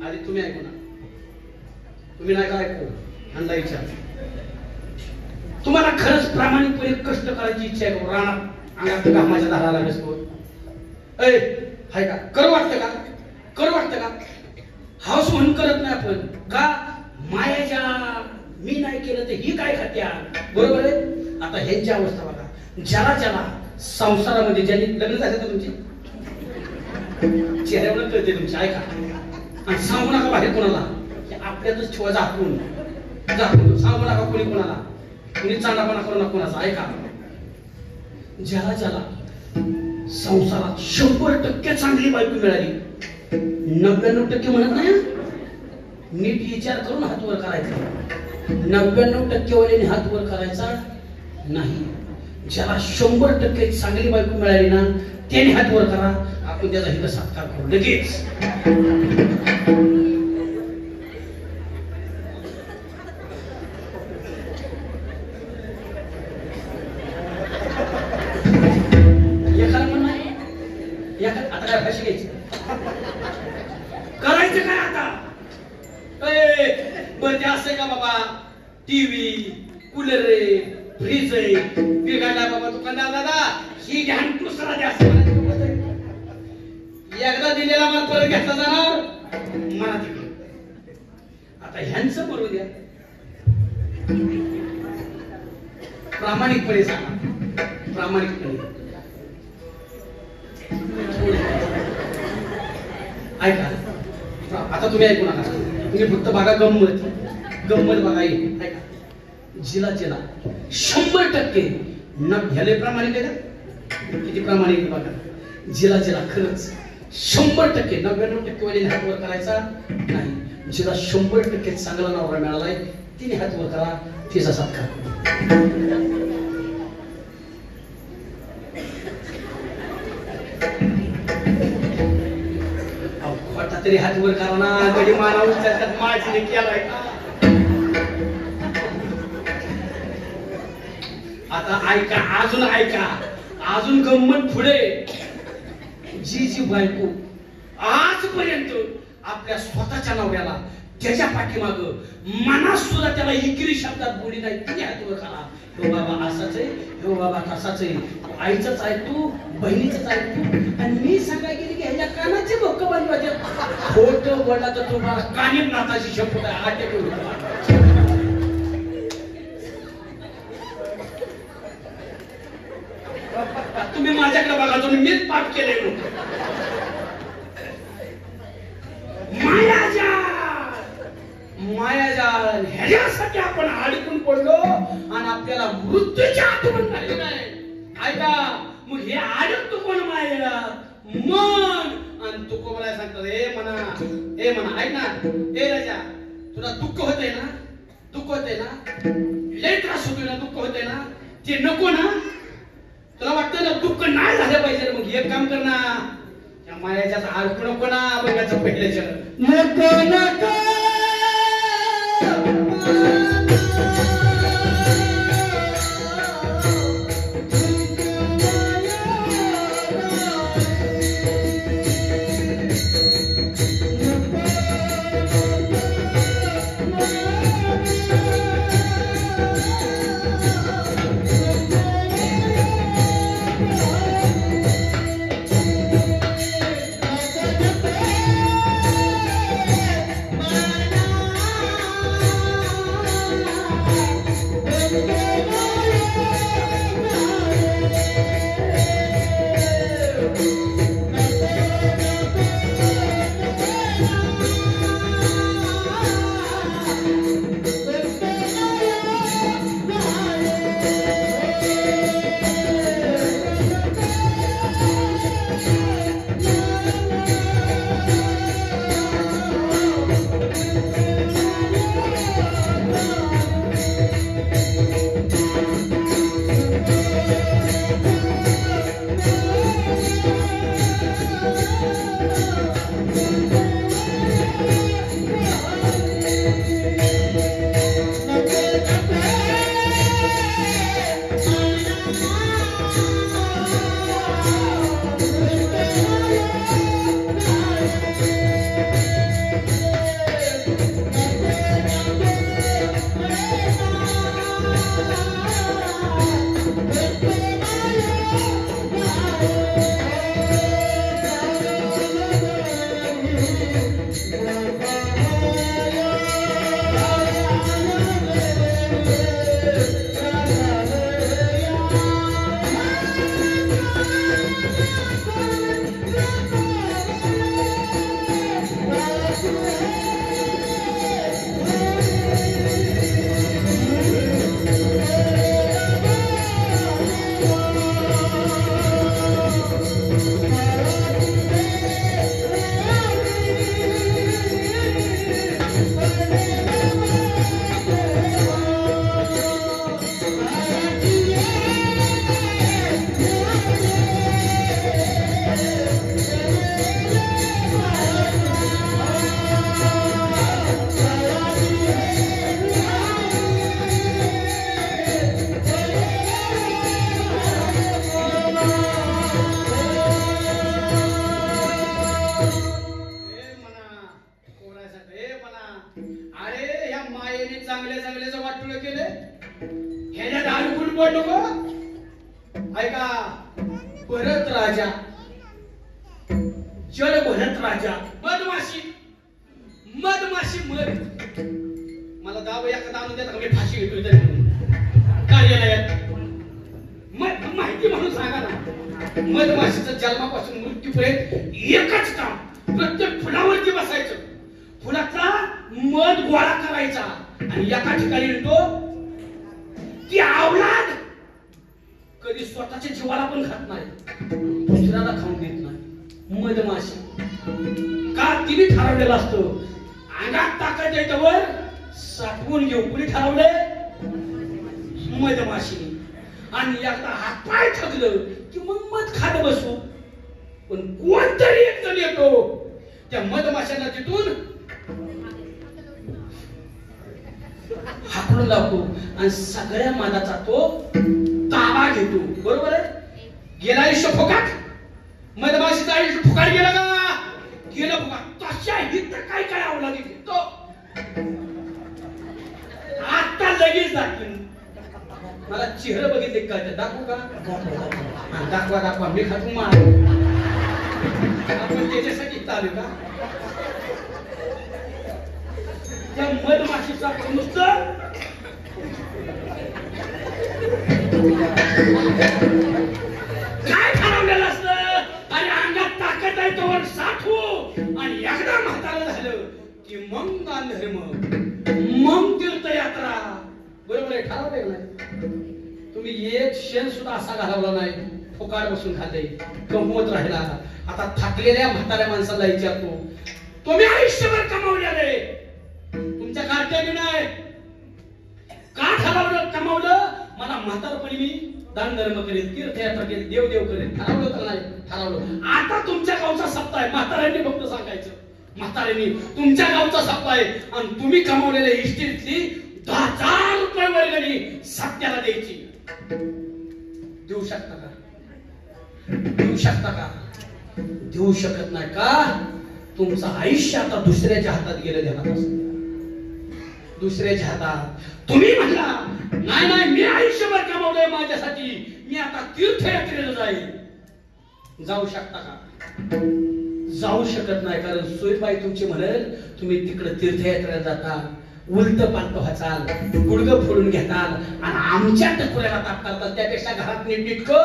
आधी तुम्ही ऐकू ना, तुम्ही नाही का ऐकू ह्यांना विचार. तुम्हाला खरंच प्रामाणिकपणे कष्ट करायची इच्छा आहे, रानात अंगात घामाच्या धारा लागतो हाय का, करू वाटतं का, करू वाटतं का, हाऊस म्हणून करत नाही आपण का, मायाच्या मी नाही केलं तर ही काय खात्या, बरोबर आहे. आता ह्यांची अवस्था बघा, ज्याला ज्याला संसारामध्ये ज्यांनी लग्न झालं तर तुमची चेहऱ्यावर कळते तुमची, ऐका आणि सांगू नका बाहेर कोणाला, आपल्यातच ठेवा झाकून झाकून, सांगू नका कोणी कोणाला, कुणी चांडापणा करू नका कोणाचा, ऐका. ज्याला ज्याला संसारात 100% चांगली बायको मिळाली, 99% म्हणत नाही, नीट विचार करून हात वर करायचा, 99% वाल्याने हात वर करायचा नाही. ज्याला 100% चांगली बायको मिळाली ना त्याने हात वर करा, आपण त्याचा हित सत्कार करू लगेच. आता काय फाशी घ्यायची, करायचं काय आता, बरं ते असं का बाबा, टीव्ही कूलर रे फ्रीज आहे बिघडला बाबा दुकानदार दादा, ही घ्यान दुसरा द्या असं एकदा दिलेला माल परत घेतला जाणार म्हणा तिकडे. आता ह्यांचं बरोबर द्या, प्रामाणिकपणे सांगा, प्रामाणिकपणे ऐका. आता तुम्ही ऐकू नका, तुम्ही फक्त बघा गंमत गंमत बघा. ऐका, जिला जिला 100% न घ्याले प्रामाणिक आहे का, किती प्रामाणिक बघा. जिला जिला खरंच 100% 99% वाली हात वर करायचा नाही, जिला 100% चांगला नवरा मिळालाय तिने हात वर करा, तिचा सत्कार. तरी हात वर करा ना, कधी माना उचलतात माझी केलाय. आता ऐका, अजून ऐका, अजून गंमत पुढे. जी जी बायको आजपर्यंत आपल्या स्वतःच्या नवऱ्याला त्याच्या पाठीमाग मनात सुद्धा त्याला इकरी शब्दात बोली नाही, तिने हात वर करा. हो बाबा असाच आहे, हो बाबा तसाच आहे, आईचंच ऐकू बहिणीचंच ऐकू, आणि मी सकाळी गेली की ह्याच्या कानाचे भोक बनवायचे, खोटं बोलला तर तुम्हाला कानीत नाताची शपथ आहे, आटे करू. तुम्ही माझ्याकडे बघा, तुम्ही मीच पाठ केले. मायाजाळ ह्याच्यासाठी आपण अडकून पडलो आणि आपल्याला मृत्यूची आठवण झाली नाही. ऐका, मग हे अडकतो कोण मायेला, मन आणि तुको बोलायला सांगतात. हे म्हणा ऐक ना, ए राजा तुला दुःख होतंय ना, दुःख होतंय ना, लय त्रास होतोय ना, दुःख होतंय ना, ते नको ना, तुला वाटतं ना दुःख नाही झालं पाहिजे, मग एक काम कर ना, त्या मायाच्यात अडकू नको ना, बघायचं पहिल्याच्या नको नको. राजा मधमाशी मधमाशी मध मला दाव एखादा आणून देता मी फाशी घेतोय तरी कार्यालयात माहिती म्हणून सांगा ना. मधमाशीचं जन्मापासून मृत्यूपर्यंत एकच काम, प्रत्येक फुलावरती बसायचं, फुलाचा मध गोळा करायचा आणि एका ठिकाणी तो ती अवलाद कधी स्वतःच्या जीवाला पण खात नाही, दुसऱ्याला खाऊन देत नाही. मधमाशी का तिने ठरवलेलं असतं अंगात ताकद येतवर साठवून घेऊ. कुणी ठरवले? मधमाशीने. आणि एकदा हातपाय थकलं की मग मध खात बसू. पण कोणतरी एक जण येतो त्या मधमाशांना तिथून हाकलून लावतो आणि सगळ्या मधाचा तो ताबा घेतो. बरोबर आहे? गेला आयुष्य फुकाट, मधमाशीचं आयुष्य फुकाट गेलं का? गेलं फुकाट. तशा हित काय काय अवलादी घेतो आता लगेच दाखवीन. मला चेहरा बघितले का? दाखवू का? दाखवा दाखवा. मी खातो मार. आपण त्याच्यासाठी चालू का? त्या मधमाशीचा नुसतं काय ठरवलेलं असतं? आणि अंगात ताकद आहे तोवर साठवू आणि एकदा म्हातारं झालं की मग दानधर्म, मग तीर्थयात्रा. बरोबर आहे? ठरवलंय का नाही? तुम्ही एक क्षण सुद्धा असा घालवला नाही फुकाट बसून खाते कमवत राहिला. आता थकलेल्या म्हाताऱ्या माणसाला विचारतो, तुम्ही आयुष्यभर कमावलेले तुमच्या कार्याने नाही का ठरवलं? कमावलं मला म्हातारपणी मी दान धर्म करेल, तीर्थयात्रा करेल, देवदेव करेल. ठरवलं तर नाही? ठरवलं. आता तुमच्या गावचा सप्ताह आहे. म्हाताऱ्यांनी फक्त सांगायचं, म्हाताऱ्यांनी तुमच्या गावचा सप्ताह आहे आणि तुम्ही कमावलेल्या इस्टेटची 10,000 रुपये वर्गणी सत्याला द्यायची. देऊ शकता का? देऊ शकता का? देऊ शकत नाही का? तुमचं आयुष्य आता दुसऱ्याच्या हातात गेलं. ध्यानात असतं, दुसऱ्याच्या हातात. तुम्ही म्हणला नाही नाही मी आयुष्यभर कमावलंय माझ्यासाठी, मी आता तीर्थयात्रेला जाईल. जाऊ शकता का? जाऊ शकत नाही. कारण सोयबाई तुमची म्हणेल तुम्ही तिकडे तीर्थयात्रेला जाता, उलट पालट व्हाचाल, गुडघं फोडून घेताल आणि आमच्या टकुऱ्याला ताप करताल. त्यापेक्षा घरात नीटनेटकं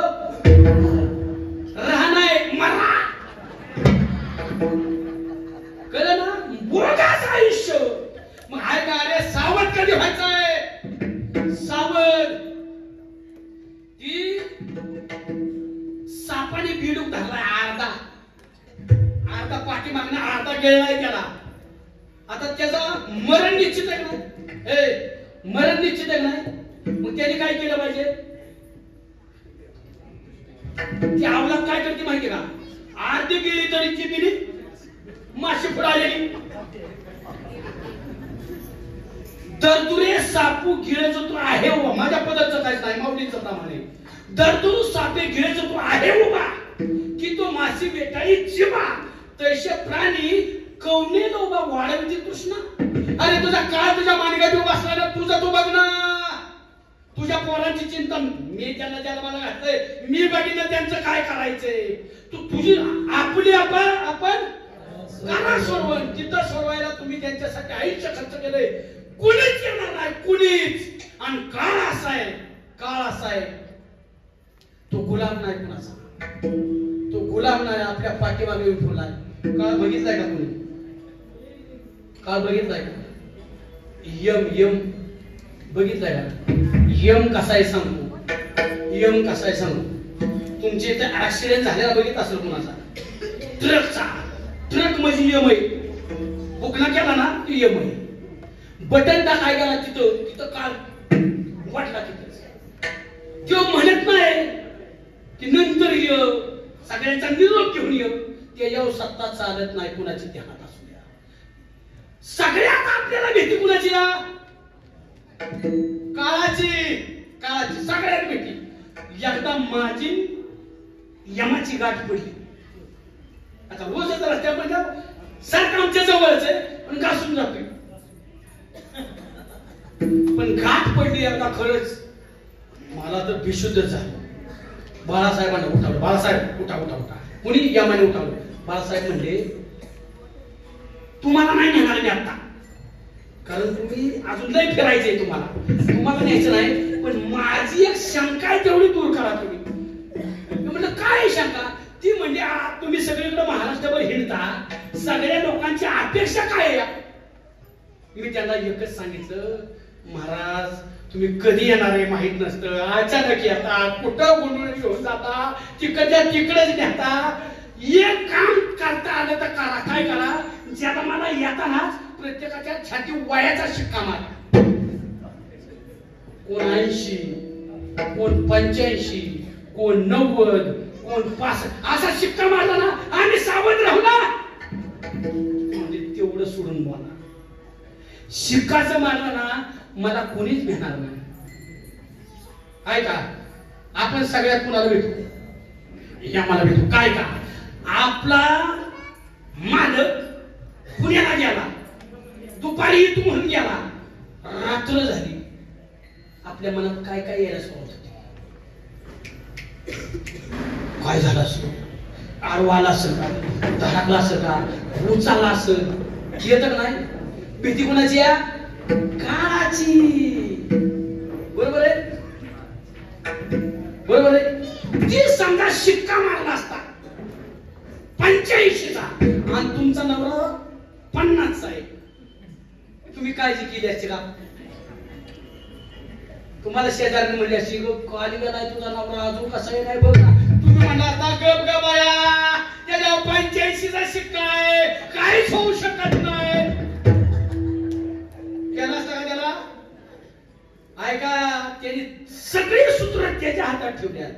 राहणार मरा. कळलं ना? बोगाच आयुष्य. मग आहे का? अरे सावध कधी व्हायचंय? सावध. ती सापाने बिडूक धरलाय अर्धा पाठीमागनं अर्धा गेलाय त्याला. आता त्याचा मरण निश्चित आहे ना? मरण निश्चित आहे नाही? मग त्याने काय केलं पाहिजे? ती अवलाद काय करते माहिती का? अर्धी गेली तरी चितीने माशी फुडालेली. दरदुरे सापू गिळेचं तो आहे उभा. माझ्या पदाचं काहीच नाही, माऊलीचं प्रमाणे. दरदुरू सापे गिळेचं तो आहे उभा की तो माशी बेटाळी जिवा. तैसे प्राणी कवनेला उभा वाढवती तृष्णा. अरे तुझा काळ तुझ्या मानगाटी उभा असला, तुझा तू बघ ना. तुझ्या पोरांची चिंता मी त्यांना जन्माला घातलंय, मी बघितलं त्यांचं काय करायचंय. तू तुझी आपली आपण काना सोडवण. तिथं सोडवायला तुम्ही त्यांच्यासाठी आयुष्य खर्च केलंय. कुणीच येणार नाही, कुणीच. आणि काळ असा आहे तो गुलाम नाही कुणाचा. तो गुलाम नाही. आपल्या पाठीमागे येऊन फुलाय. काळ बघितलाय का तुम्ही? काळ बघितलाय का? यम बघितलाय का? यम कसा आहे सांगतो. यम कसा आहे सांगतो. तुमचे इथे ऍक्सिडेंट झालेला बघितला असेल कुणाचा, ट्रकचा. ट्रक म्हणजे यम आहे. बुकना केला ना तो यम आहे. बटन टाकाय गेला तिथं काळ वाटला. तिथं तो म्हणत नाही की नंतर ये, सगळ्यांचा निरोप घेऊन ये. ते येऊ सत्ता चालत नाही. कुणाची ध्यानात असू द्या. सगळ्यात आपल्याला भीती कुणाची? काळाची. सगळ्यात भीती. एकदा माझी यमाची गाठ पडली. आता रोजच रस्त्यावर सारखं आमच्या जवळच आहे पण घासून जातोय. पण गाठ पडली एकदा खरंच मला तर बेशुद्ध झालं. बाळासाहेबांना उठावलं. बाळासाहेब उठा. कुणी यमाने उठावलं. बाळासाहेब म्हणले तुम्हाला नाही नेणार मी आता, कारण तुम्ही अजून लय फिरायचंय तुम्हाला न्यायचं नाही. पण माझी एक शंका आहे तेवढी दूर करा तुम्ही. म्हणलं काय शंका? ती म्हणजे तुम्ही सगळीकडे महाराष्ट्रभर हिंडता, सगळ्या लोकांची अपेक्षा काय आहे? मी त्यांना एकच सांगितलं, महाराज तुम्ही कधी येणार आहे माहित नसतं, अचानक येतात, कुठं बोलून घेऊन जाता, तिकडच्या तिकडेच नेता. एक काम करता आलं तर करा. काय करा? ज्याला मला येतानाच प्रत्येकाच्या छाती वयाचा शिक्का मार. कोण 80, कोण 85, कोण 90, कोण 65 असा शिक्का मारला ना आम्ही सावध राहू ना. म्हणजे तेवढं सोडून बोला. शिक्काचं मारलं ना मला कोणीच भेटणार नाही. काय का आपण सगळ्यात कुणाला भेटू? या मला भेटू. काय का आपला मालक पुण्याला गेला, दुपारी इथून गेला, रात्र झाली. आपल्या मनात काय काय यायला सुरुवात होती. काय झालं असं? आडवाला असेल का? धडकला असेल का? उचालला असेल? येत नाही. भीती कोणाची या? काळाची. बरोबर आहे, बरोबर आहे. ती समजा शिक्का मारला असता 85चा आणि तुमचा नवरा 50चा आहे, तुम्ही काळजी केली असती का? तुम्हाला शेजारी म्हणले असती काली गेलाय तुझा नवरा, अजून कसा आहे काय बघ ना. तुम्ही म्हणला आता गप ग बाया, त्याच्यावर 85चा शिक्का आहे, काहीच होऊ शकत नाही. केला असता का त्याला? ऐका, त्यांनी सगळे सूत्र त्याच्या हातात ठेवल्या.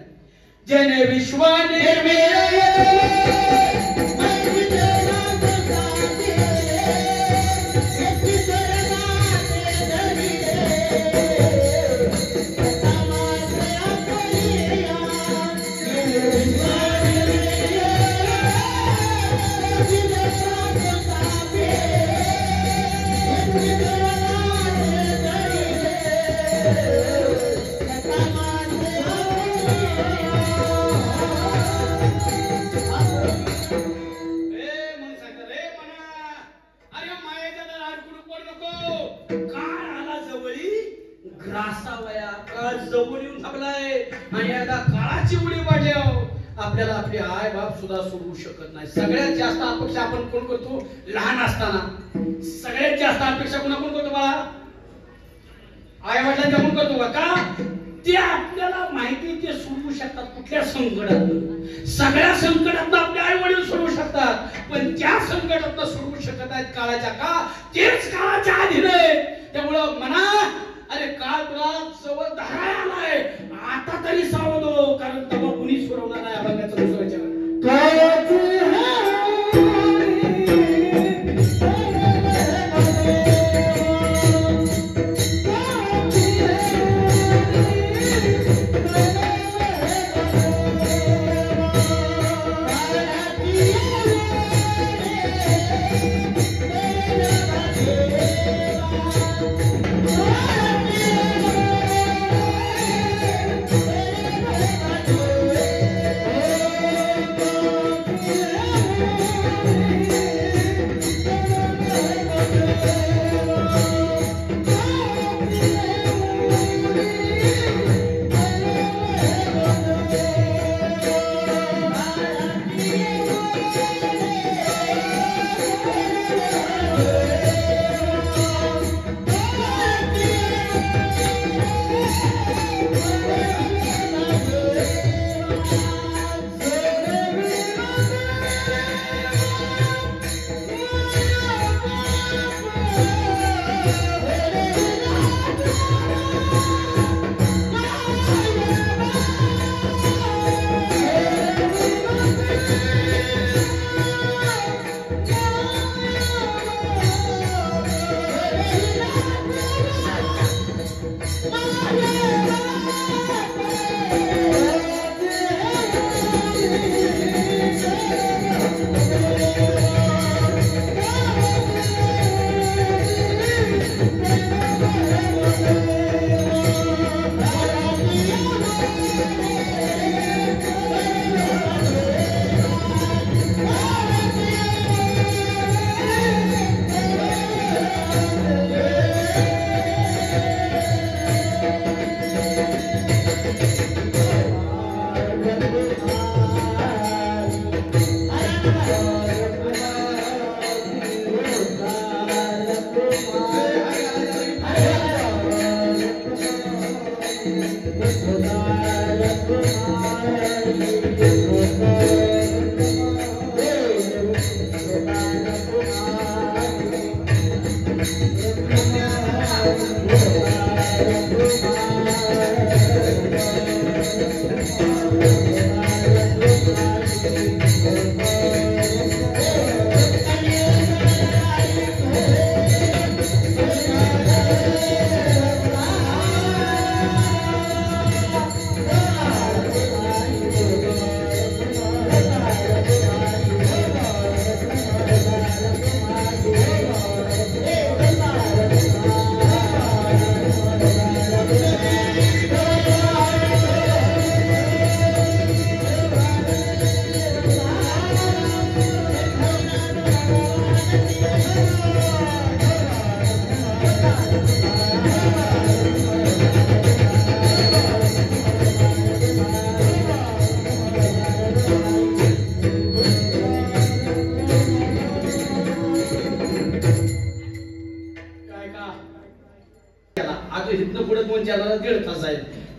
जने विश्वाने आपल्याला आपली आई बाप सुद्धा सोडवू शकत नाही. सगळ्यात जास्त अपेक्षा आपण कोण करतो? लहान असताना सगळ्यात जास्त अपेक्षा कोणाकडून करतो बाळा? आई वडिलांच्या कोण करतो का? ते आपल्याला माहिती ते सोडवू शकतात कुठल्या संकटात. सगळ्या संकटात आपले आई वडील सोडवू शकतात, पण त्या संकटात सोडवू शकत नाहीत काळाच्या का? तेच काळाच्या अधीन आहे. त्यामुळं म्हणा अरे काळ तुला जवळ धरायला आलाय, आता तरी सावध हो, कारण तेव्हा कुणी सोडवणार नाही अभंगाचा दुसरा विचार.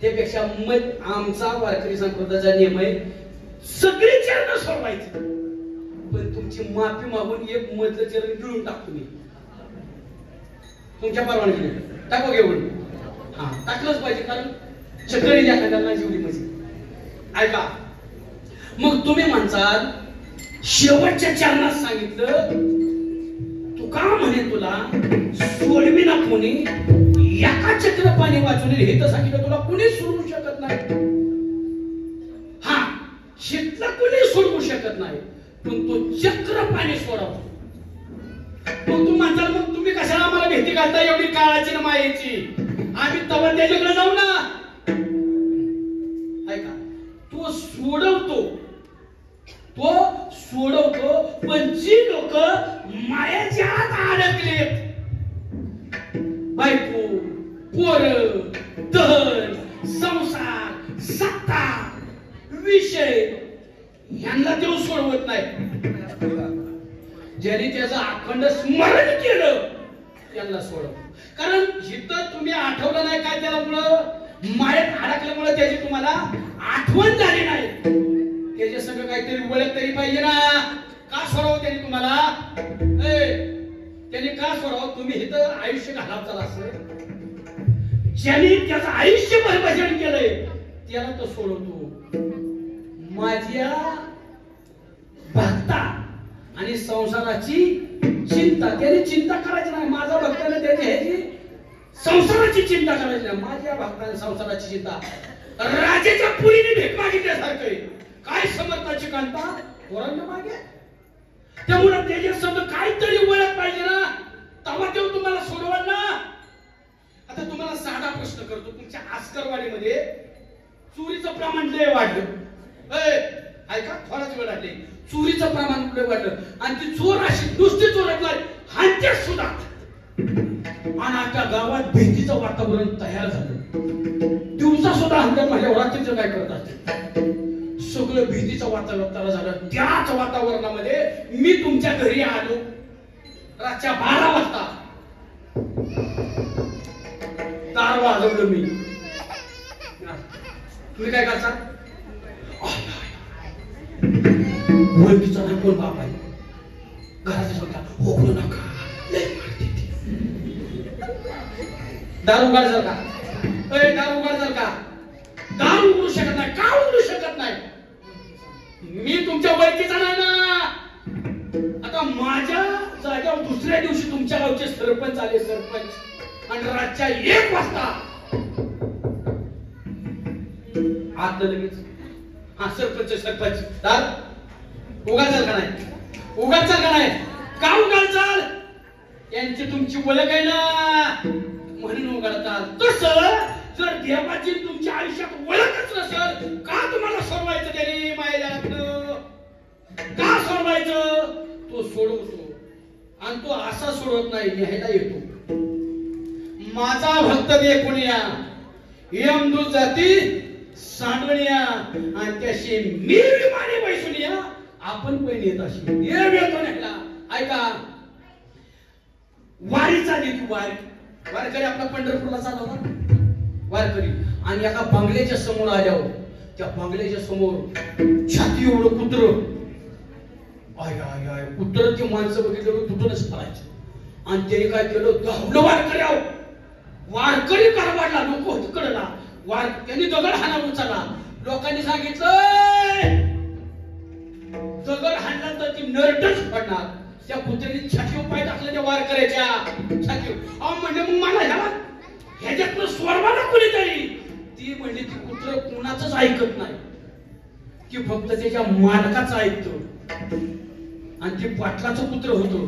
त्यापेक्षा आमचा वारकरी संप्रदायाचा नियम आहे सगळे चरण सोडवायचे, पण तुमची माफी मागून एक मधलं चरण गिळून टाकतो मी तुमच्या परवानगीने. टाको घेऊन हा टाकलंच पाहिजे, कारण चक्री एखाद्याला जेवढी मजी. ऐका मग तुम्ही म्हणसाल शेवटच्या चरणात सांगितलं तू का म्हणे तुला सोडवी ना कोणी एका चक्र पाणी वाचून हे तर सांगितलं तुला कुणी सोडवू शकत नाही. हा शितला कुणी सोडवू शकत नाही, पण तो चक्र पाणी सोडवतो. मग तू म्हणताल मग तुम्ही कशाला आम्हाला भीती घालता एवढी काळाची ना मायेची, आम्ही तवा त्याच्याकडे जाऊ ना. ऐका तो सोडवतो, पण जी लोक मायाच्या आत अडकलेत, बायको पोर धन संसार सत्ता विषय यांना देव सोडवत नाही. ज्यांनी त्याचं अखंड स्मरण केलं त्यांना सोडव. कारण जिथं तुम्ही आठवलं नाही काय त्याला मुळे मायात अडकल्यामुळे त्याची तुम्हाला आठवण झाली नाही, त्याच्या सगळं काहीतरी ओळख तरी पाहिजे ना. का सोडव त्यांनी तुम्हाला, त्यांनी का सोडावं? तुम्ही इथं आयुष्य घालवताल असं. ज्यांनी त्याचं आयुष्यभर भजन केलंय त्याला तो सोडवतो. माझ्या भक्ता आणि संसाराची चिंता, त्याने चिंता करायची नाही. माझा भक्ताने त्याची ह्याची संसाराची चिंता करायची नाही. माझ्या भक्ताने संसाराची चिंता. राजाच्या पुरीने भेट मागितल्यासारखं काय समर्थाची कांता पोरांना मागे. त्यामुळे त्याच्या संग काहीतरी ओळख पाहिजे ना, तेव्हा देव तुम्हाला सोडवल ना. आता तुम्हाला साधा प्रश्न करतो, तुमच्या आस्करवाडीमध्ये चोरीचं प्रमाण लय वाढलं. ऐका थोडाच वेळ आले, चोरीचं प्रमाण लय वाढलं आणि ती चोर अशी नुसती चोरत नाही हांच्या सुद्धा. आणि आता गावात भीतीचं वातावरण तयार झालं. दिवसा सुद्धा हंड्यात माझ्या रात्रीचं काय करत असते, सगळं भीतीचं वातावरण तयार झालं. त्याच वातावरणामध्ये मी तुमच्या घरी आलो रातच्या 12 वाजता. दार वाजवलं मी. तुम्ही काय करता? ओळखीचा नाही कोण बाप आहे, घराचा स्वतः होकलो नका लय मारते ती. दार उघड का? दार उघड का? दार उघडू शकत नाही. का उघडू शकत नाही? मी तुमच्या ओळखीचा नाही ना. आता माझ्या जागेवर दुसऱ्या दिवशी तुमच्या गावचे सरपंच आले, सरपंच, आणि रातच्या 1 वाजता आता लगेच हा सरपंच दार उघडाल का नाही? उघडाल का नाही? का उघडाल? यांची तुमची ओळख आहे ना म्हणून उघडताल. तसं जर देवाची तुमच्या आयुष्यात ओळखच नसेल, का तुम्हाला सोडवायचं त्याने मायेला? का सोडवायचं? तो सोडवतो आणि तो असा सोडवत नाही, न्यायला येतो. माझा भक्त देखुनिया यमदूत जाती सांडवणिया आणि त्याशी मी विमाने बैसुनिया आपण पण येत अशी येतो नाही. ऐका, वारीचा देतो वारकरी आपला पंढरपूरला चालवला वारकरी, आणि एका बंगल्याच्या समोर आल्यावर त्या बंगल्याच्या समोर छाती एवढं कुत्र, आय आय आय कुत्रची माणसं बघितलं तुटूनच पडायचं. आणि त्याने काय केलं, धावलं वारकरी कारवाडला, नको तिकडला त्यांनी दगड हाणा उचलला. लोकांनी सांगितलं दगड हाणला तर ती नरटच पडणार. त्या कुत्र्याने छातीवर पाय टाकलं त्या वारकऱ्याच्या छातीवर. म्हणजे मग मला ह्याच्यातनं स्वर्गाला कोणीतरी, ती म्हणजे ती कुत्र कुणाचंच ऐकत नाही, की फक्त त्याच्या मालकाचं ऐकतो. आणि ते पाटलाचं कुत्र होतं.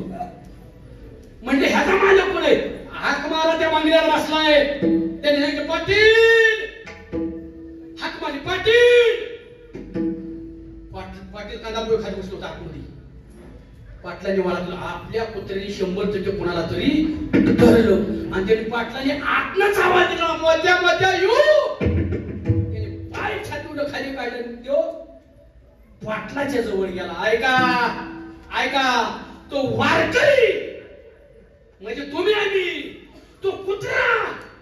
म्हणजे ह्याचा मालक कोण आहे, हाक मारा त्या बंगल्याला बसलाय. त्याने सांगितलं पाटील, हाक मारली पाटील. पाटील कांदा पोहे खाली बसलो आतमध्ये. पाटलाने ओळखलं आपल्या कुत्र्याने 100% कोणाला तरी धरलं. आणि त्याने पाटलाने आतनच आवाज दिला, मोत्या येऊ. त्याने पाय छातीवर खाली काढलं, तो पाटलाच्या जवळ गेला. ऐका, तो वारकरी म्हणजे तुम्ही आम्ही, तो कुत्रा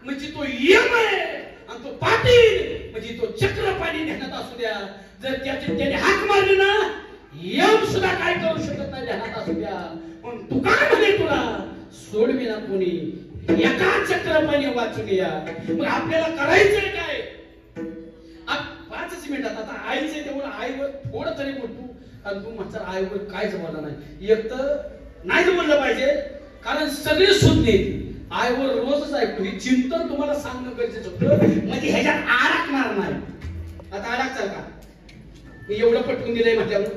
म्हणजे तो यम आहे, आणि तो पाटील म्हणजे तो चक्रपाणी ध्यानात असू द्या. जर त्याने हाक मारली ना, यम सुद्धा काय करू शकत नाही ध्यानात असू द्या. पण तू काय म्हणे, तुला सोडवी ना कोणी, एका चक्रपाणी वाचून या. मग आपल्याला करायचंय काय, 5 मिनिटात. आता आईचे तेवढं आईवर थोडं तरी बोलतो, कारण तू म्हणता आईवर काय जमवलं नाही. एक तर नाही जमवलं पाहिजे, कारण सगळे सुज्ञ आईवर रोजच ऐकतो. हे चिंतन तुम्हाला सांगणं गरजेचं होतं, म्हणजे ह्याच्यात अडकणार नाही. आता अडकचाल का, मी एवढं पटवून दिलंय म्हटल्यावर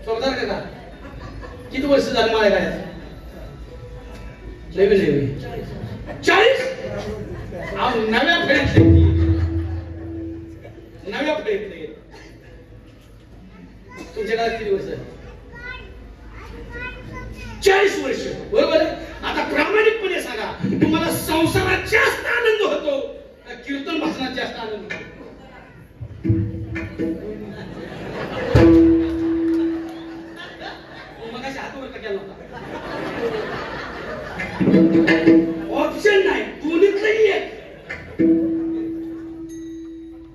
सोबदार का किती वर्ष झालं मला काय नवीन 40. नव्या फेरीतले तुमच्या काळात किती वर्ष, 40 वर्ष, बरोबर आहे. आता प्रामाणिकपणे सांगा, तुम्हाला संसारात जास्त आनंद होतो का कीर्तन भाषणात जास्त आनंद होतो? मग अशा हातावर का केला होता? ऑप्शन नाही, दोन्हीतलंही एक.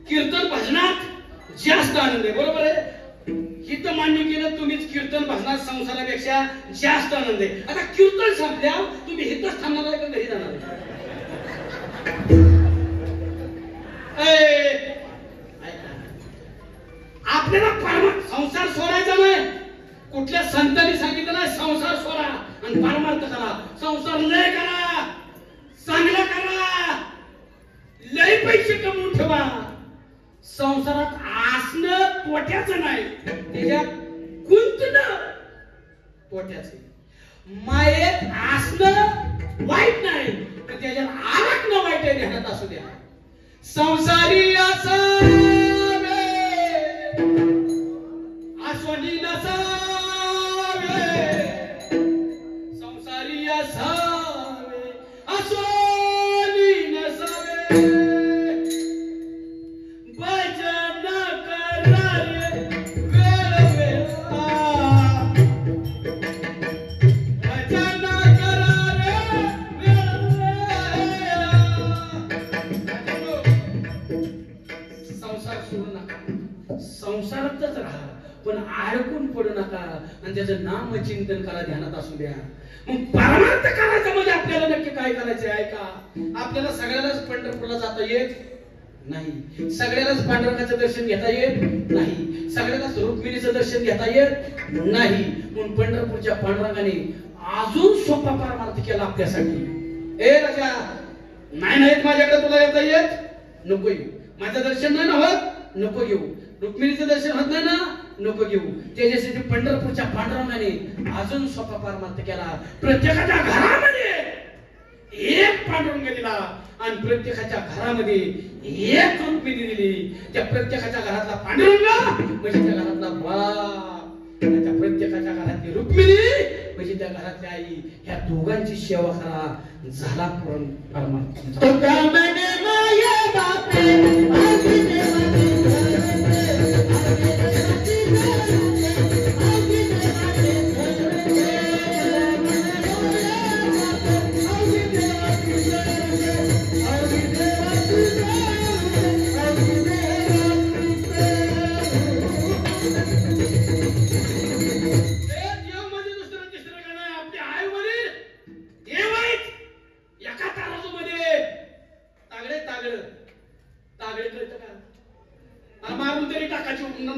कीर्तन भजनात जास्त आनंद आहे, बरोबर आहे. हित मान्य केलं तुम्हीच, कीर्तन भजनात संसारापेक्षा जास्त आनंद आहे. आता कीर्तन संपल्या तुम्ही हितच थांबणार आहे का घरी जाणार आहे? आपल्याला संसार सोडायचा नाही. कुठल्या संतांनी सांगितलं नाही संसार सोडा आणि परमार्थ करा. संसार लय करा, चांगला करा, लय पैसे कमवून ठेवा. संसारात असणं तोट्याचं नाही, त्याच्यात गुंतणं तोट्याचं. मायेत असणं वाईट नाही, पण त्याच्यात अडकणं वाईट आहे. ध्यानात असू द्या. संसारी असावे, आश्वनी नसावे. संसारी असावे, आश्वनी नसावे. संसारातच राहा, पण अडकून पडू नका आणि त्याचं नाम चिंतन करा. ध्यानात असू द्या. मग परमार्थ करायचं म्हणजे आपल्याला नक्की काय करायचं आहे का? आपल्याला सगळ्यालाच पंढरपूरला जाता येत नाही, सगळ्यालाच पांडुरंगाचं दर्शन घेता येत नाही, सगळ्यालाच रुक्मिणीचं दर्शन घेता येत नाही. म्हणून पंढरपूरच्या पांडुरंगाने अजून सोपा परमार्थ केला आपल्यासाठी. ए राजा, नाही माझ्याकडे तुला येता येत, नको येऊ. माझं दर्शन नाही ना होत, नको घेऊ. रुक्मिणीचं दर्शन होत नाही ना, नको घेऊ. त्याच्यासाठी पंढरपूरच्या पांडुरंगाने अजून सोपा परमार्थ केला. प्रत्येकाच्या घरामध्ये एक पांडुरंग दिला आणि प्रत्येकाच्या घरामध्ये एक रुक्मिणी दिली. त्या प्रत्येकाच्या घरातला पांडुरंग म्हणजे त्या घरातला बाप, त्या प्रत्येकाच्या घरातली रुक्मिणी म्हणजे त्या घरातली आई. ह्या दोघांची सेवा करा, झाला परमार्थ.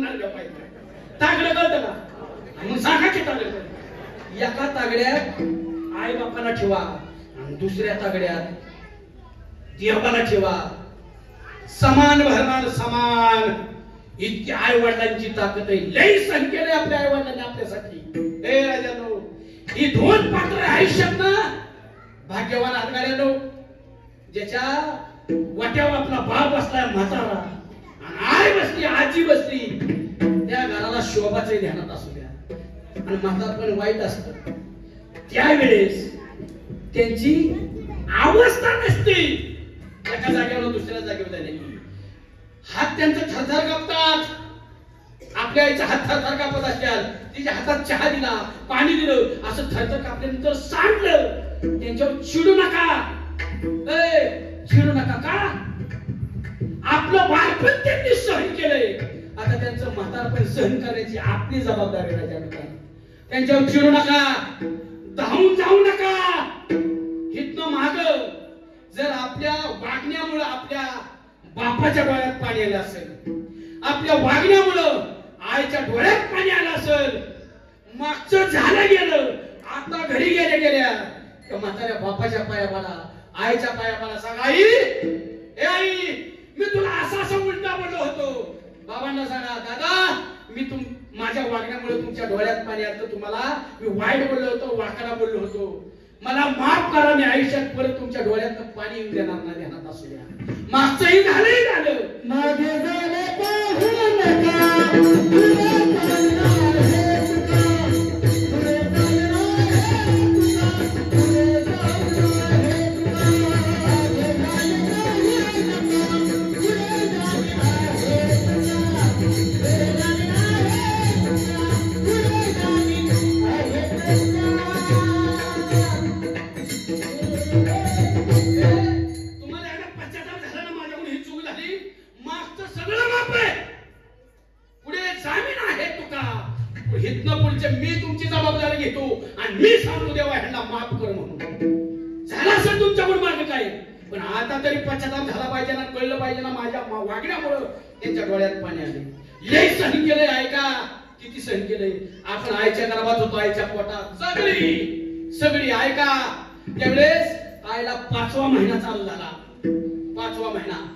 म्हणणार पाहिजे. तागडं कळतं का? मग सांगा की तागडं. एका तागड्यात आई बापाला ठेवा आणि दुसऱ्या तागड्यात देवाला ठेवा. समान भरणार समान. इतकी आई वडिलांची ताकद आहे. लई संख्येने आहे आपल्या आई वडिलांनी आपल्यासाठी. हे राजानो, ही दोन पात्र आयुष्यात ना भाग्यवान आदगाड्यानो, ज्याच्या वाट्यावर आपला बाप बसलाय म्हातारा आणि आई बसली, आजी बसली, त्या घराला शोभाचे ध्यानात असू द्या. आणि म्हातारपण वाईट असतं त्यावेळेस त्यांची अवस्था नसते एका जागेवर दुसऱ्या जागेवर जाण्याची. हात त्यांचा थरथर कापतात. आपल्या आईचा हात थरथर कापत असतात. तिच्या हातात चहा दिला, पाणी दिलं, असं थरथर कापल्यानंतर सांडलं. त्यांच्यावर चिडू नका. चिडू नका का? आपलं बालपण त्यांनी सहन केलंय. आता त्यांचं म्हातारपण सहन करण्याची आपली जबाबदारी राजा. त्यांच्यावर चिडू नका, धावून जाऊ नका. इथनं माग जर आपल्या वागण्यामुळे आपल्या बापाच्या डोळ्यात पाणी आलं असेल, आपल्या वागण्यामुळं आईच्या डोळ्यात पाणी आलं असेल, मागचं झालं गेलं, आता घरी गेल्या त्या म्हाताऱ्या बापाच्या पायाला, आईच्या पायाला सांगा, आई ए आई, मी तुला असं उलटा बोललो होतो. बाबांना सांगा, दादा मी माझ्या वागण्यामुळे तुमच्या डोळ्यात पाणी आलं, तुम्हाला मी वाईट बोललो होतो, वाकडा बोललो होतो, मला माफ करा. मी आयुष्यात परत तुमच्या डोळ्यात पाणी येऊन देणार नाही. ध्यानात असू द्या. मागचंही झालं मागे झालं पाहू नका. मी तुमची जबाबदारी घेतो आणि मी सांगतो देवा ह्यांना माफ कर म्हणून. झाला असेल तुमच्याकडून मार्ग काय, पण आता तरी पश्चाताप झाला पाहिजे ना, कळलं पाहिजे ना माझ्या वागण्यामुळे त्यांच्या डोळ्यात पाणी आले. लय सहन केलंय. ऐका किती सहन केलंय. आपण आईच्या गर्भात होतो, आईच्या पोटात सगळी ऐका. त्यावेळेस आईला 5वा महिना चालू झाला. 5वा महिना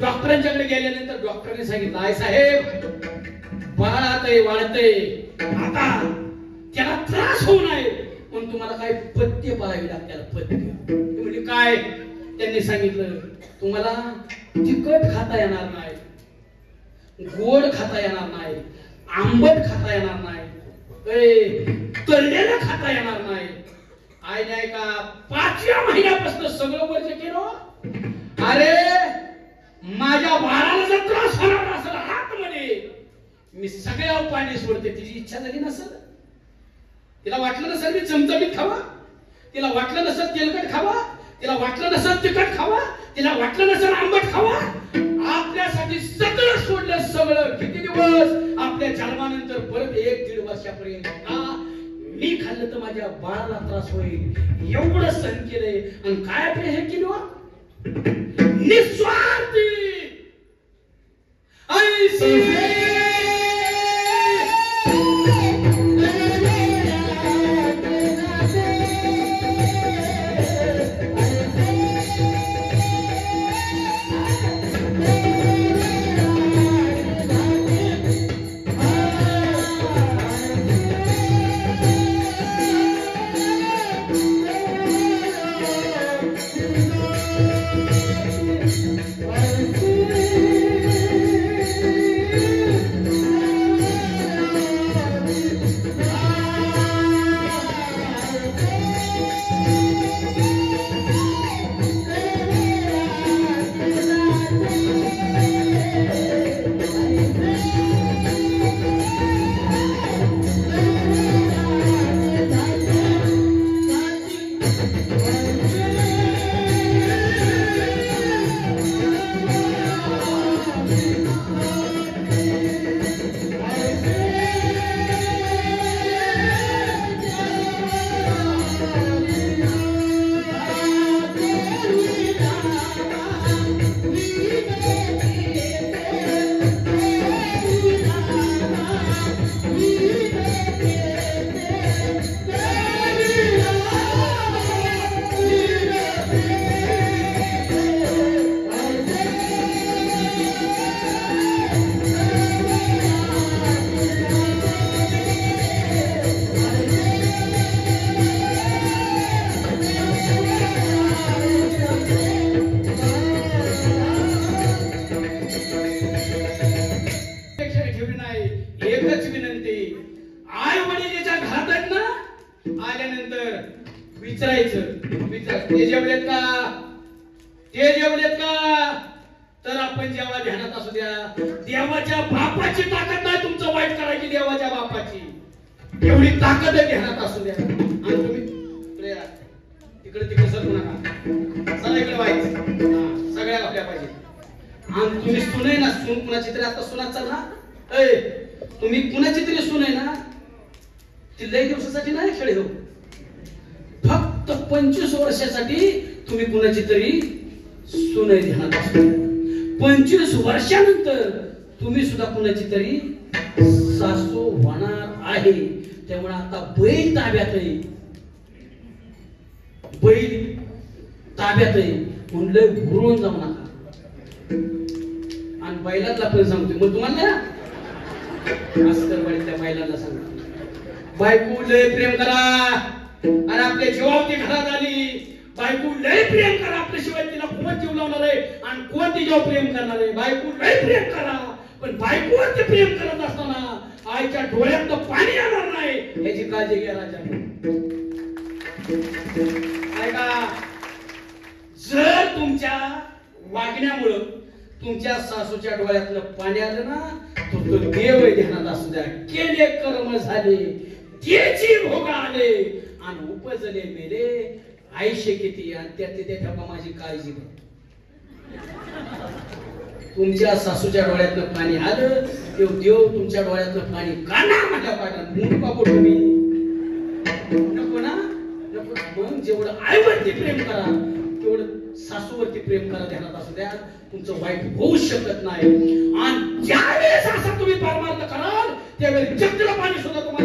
डॉक्टरांच्याकडे गेल्यानंतर डॉक्टरने सांगितलं, आई साहेब बाळातय वाढतय, आता त्याला त्रास होऊ नये पण तुम्हाला काही पथ्य पाळावी लागतील. पथ्य म्हणजे काय? त्यांनी सांगितलं, तुम्हाला तिखट खाता येणार नाही, गोड खाता येणार नाही, आंबट खाता येणार नाही, तळलेलं खाता येणार नाही. आईने ऐका 5व्या महिन्यापासून सगळं वर्ष केलं. अरे माझ्या बाळाला जर त्रास होणार असेल आतमध्ये, मी सगळ्या पाणी सोडते. तिची इच्छा झाली नसेल, तिला वाटलं नसेल मी चमचमीत खावा, तिला वाटलं नसेल तेलकट खावा, तिला वाटलं नसेल तिखट खावा, तिला वाटलं नसेल आंबट खावा, आपल्यासाठी सगळं सोडलं. सगळं किती दिवस? आपल्या जन्मानंतर परत 1-1.5 वर्षापर्यंत. मी खाल्लं तर माझ्या बाळाला त्रास होईल एवढं सहन केलंय. आणि काय आपले हे केलं निस्वार्थी मोठी नाही, एकच विनंती, आई वडिलाच्या घरात आहेत ना, आल्यानंतर विचारायचं ते जेवलेत का, ते जेवलेत का. तर आपण जेव्हा ध्यानात असू द्या, देवाच्या बापाची ताकद नाही तुमचं वाईट करायची, देवाच्या बापाची एवढी ताकद आहे, ध्यानात असू द्या. आणि तुम्ही तिकडे तिकडे सरकू नका, चला इकडे व्हायचं, सगळ्या आपल्या पाहिजे. आणि तुम्ही सुने ना, सून कुणाची तरी आता सुनात चालला, तुम्ही कुणाची तरी सून आहे ना, ती लय दिवसासाठी नाही खेळ हो, फक्त 25 वर्षासाठी तुम्ही कुणाची तरी सून आहे, ध्यानात असू द्या. 25 वर्षानंतर तुम्ही सुद्धा कुणाची तरी सासू होणार आहे. त्यामुळे आता बैल ताब्यात आहे, बैल ताब्यात आहे म्हणलं घुरून जाऊ नका. आणि बैलातला पण सांगतोय, मग तुम्हाला त्या बैलाला सांगा, बायको लय प्रेम करा, आणि आपल्या जीवावरती घरात आली, बायको लय प्रेम करा, आपल्याशिवाय तिला कोण जीव लावणार आहे आणि कोण तिच्यावर प्रेम करणार आहे. बायको लय प्रेम करा, पण बायकोवरती प्रेम करत असताना आईच्या डोळ्यात पाणी येणार नाही याची काळजी घ्या राजा. ऐका, जर तुमच्या वागण्यामुळं तुमच्या सासूच्या डोळ्यातलं पाणी आलं ना, तर तो देव ध्यानात असू द्या. केले कर्म झाले, त्याची भोग आले, आणि उपजले मेले आयुष्य किती, आणि त्यातले ते ठेवा माझी काळजी घ्या. तुमच्या सासूच्या डोळ्यातलं पाणी आलं, ते देव तुमच्या डोळ्यातलं पाणी काढणार म्हटल्या पाहिजे. म्हणून बापू तुम्ही नको ना, नको. मग जेवढं आईवरती प्रेम करा तेवढं सासूवरती प्रेम करा, ध्यानात असू द्या. तुमचं वाईट होऊ शकत नाही. आणि ज्यावेळेस असा तुम्ही परमार्थ कराल त्यावेळेस जगला पाणी सुद्धा तुम्हाला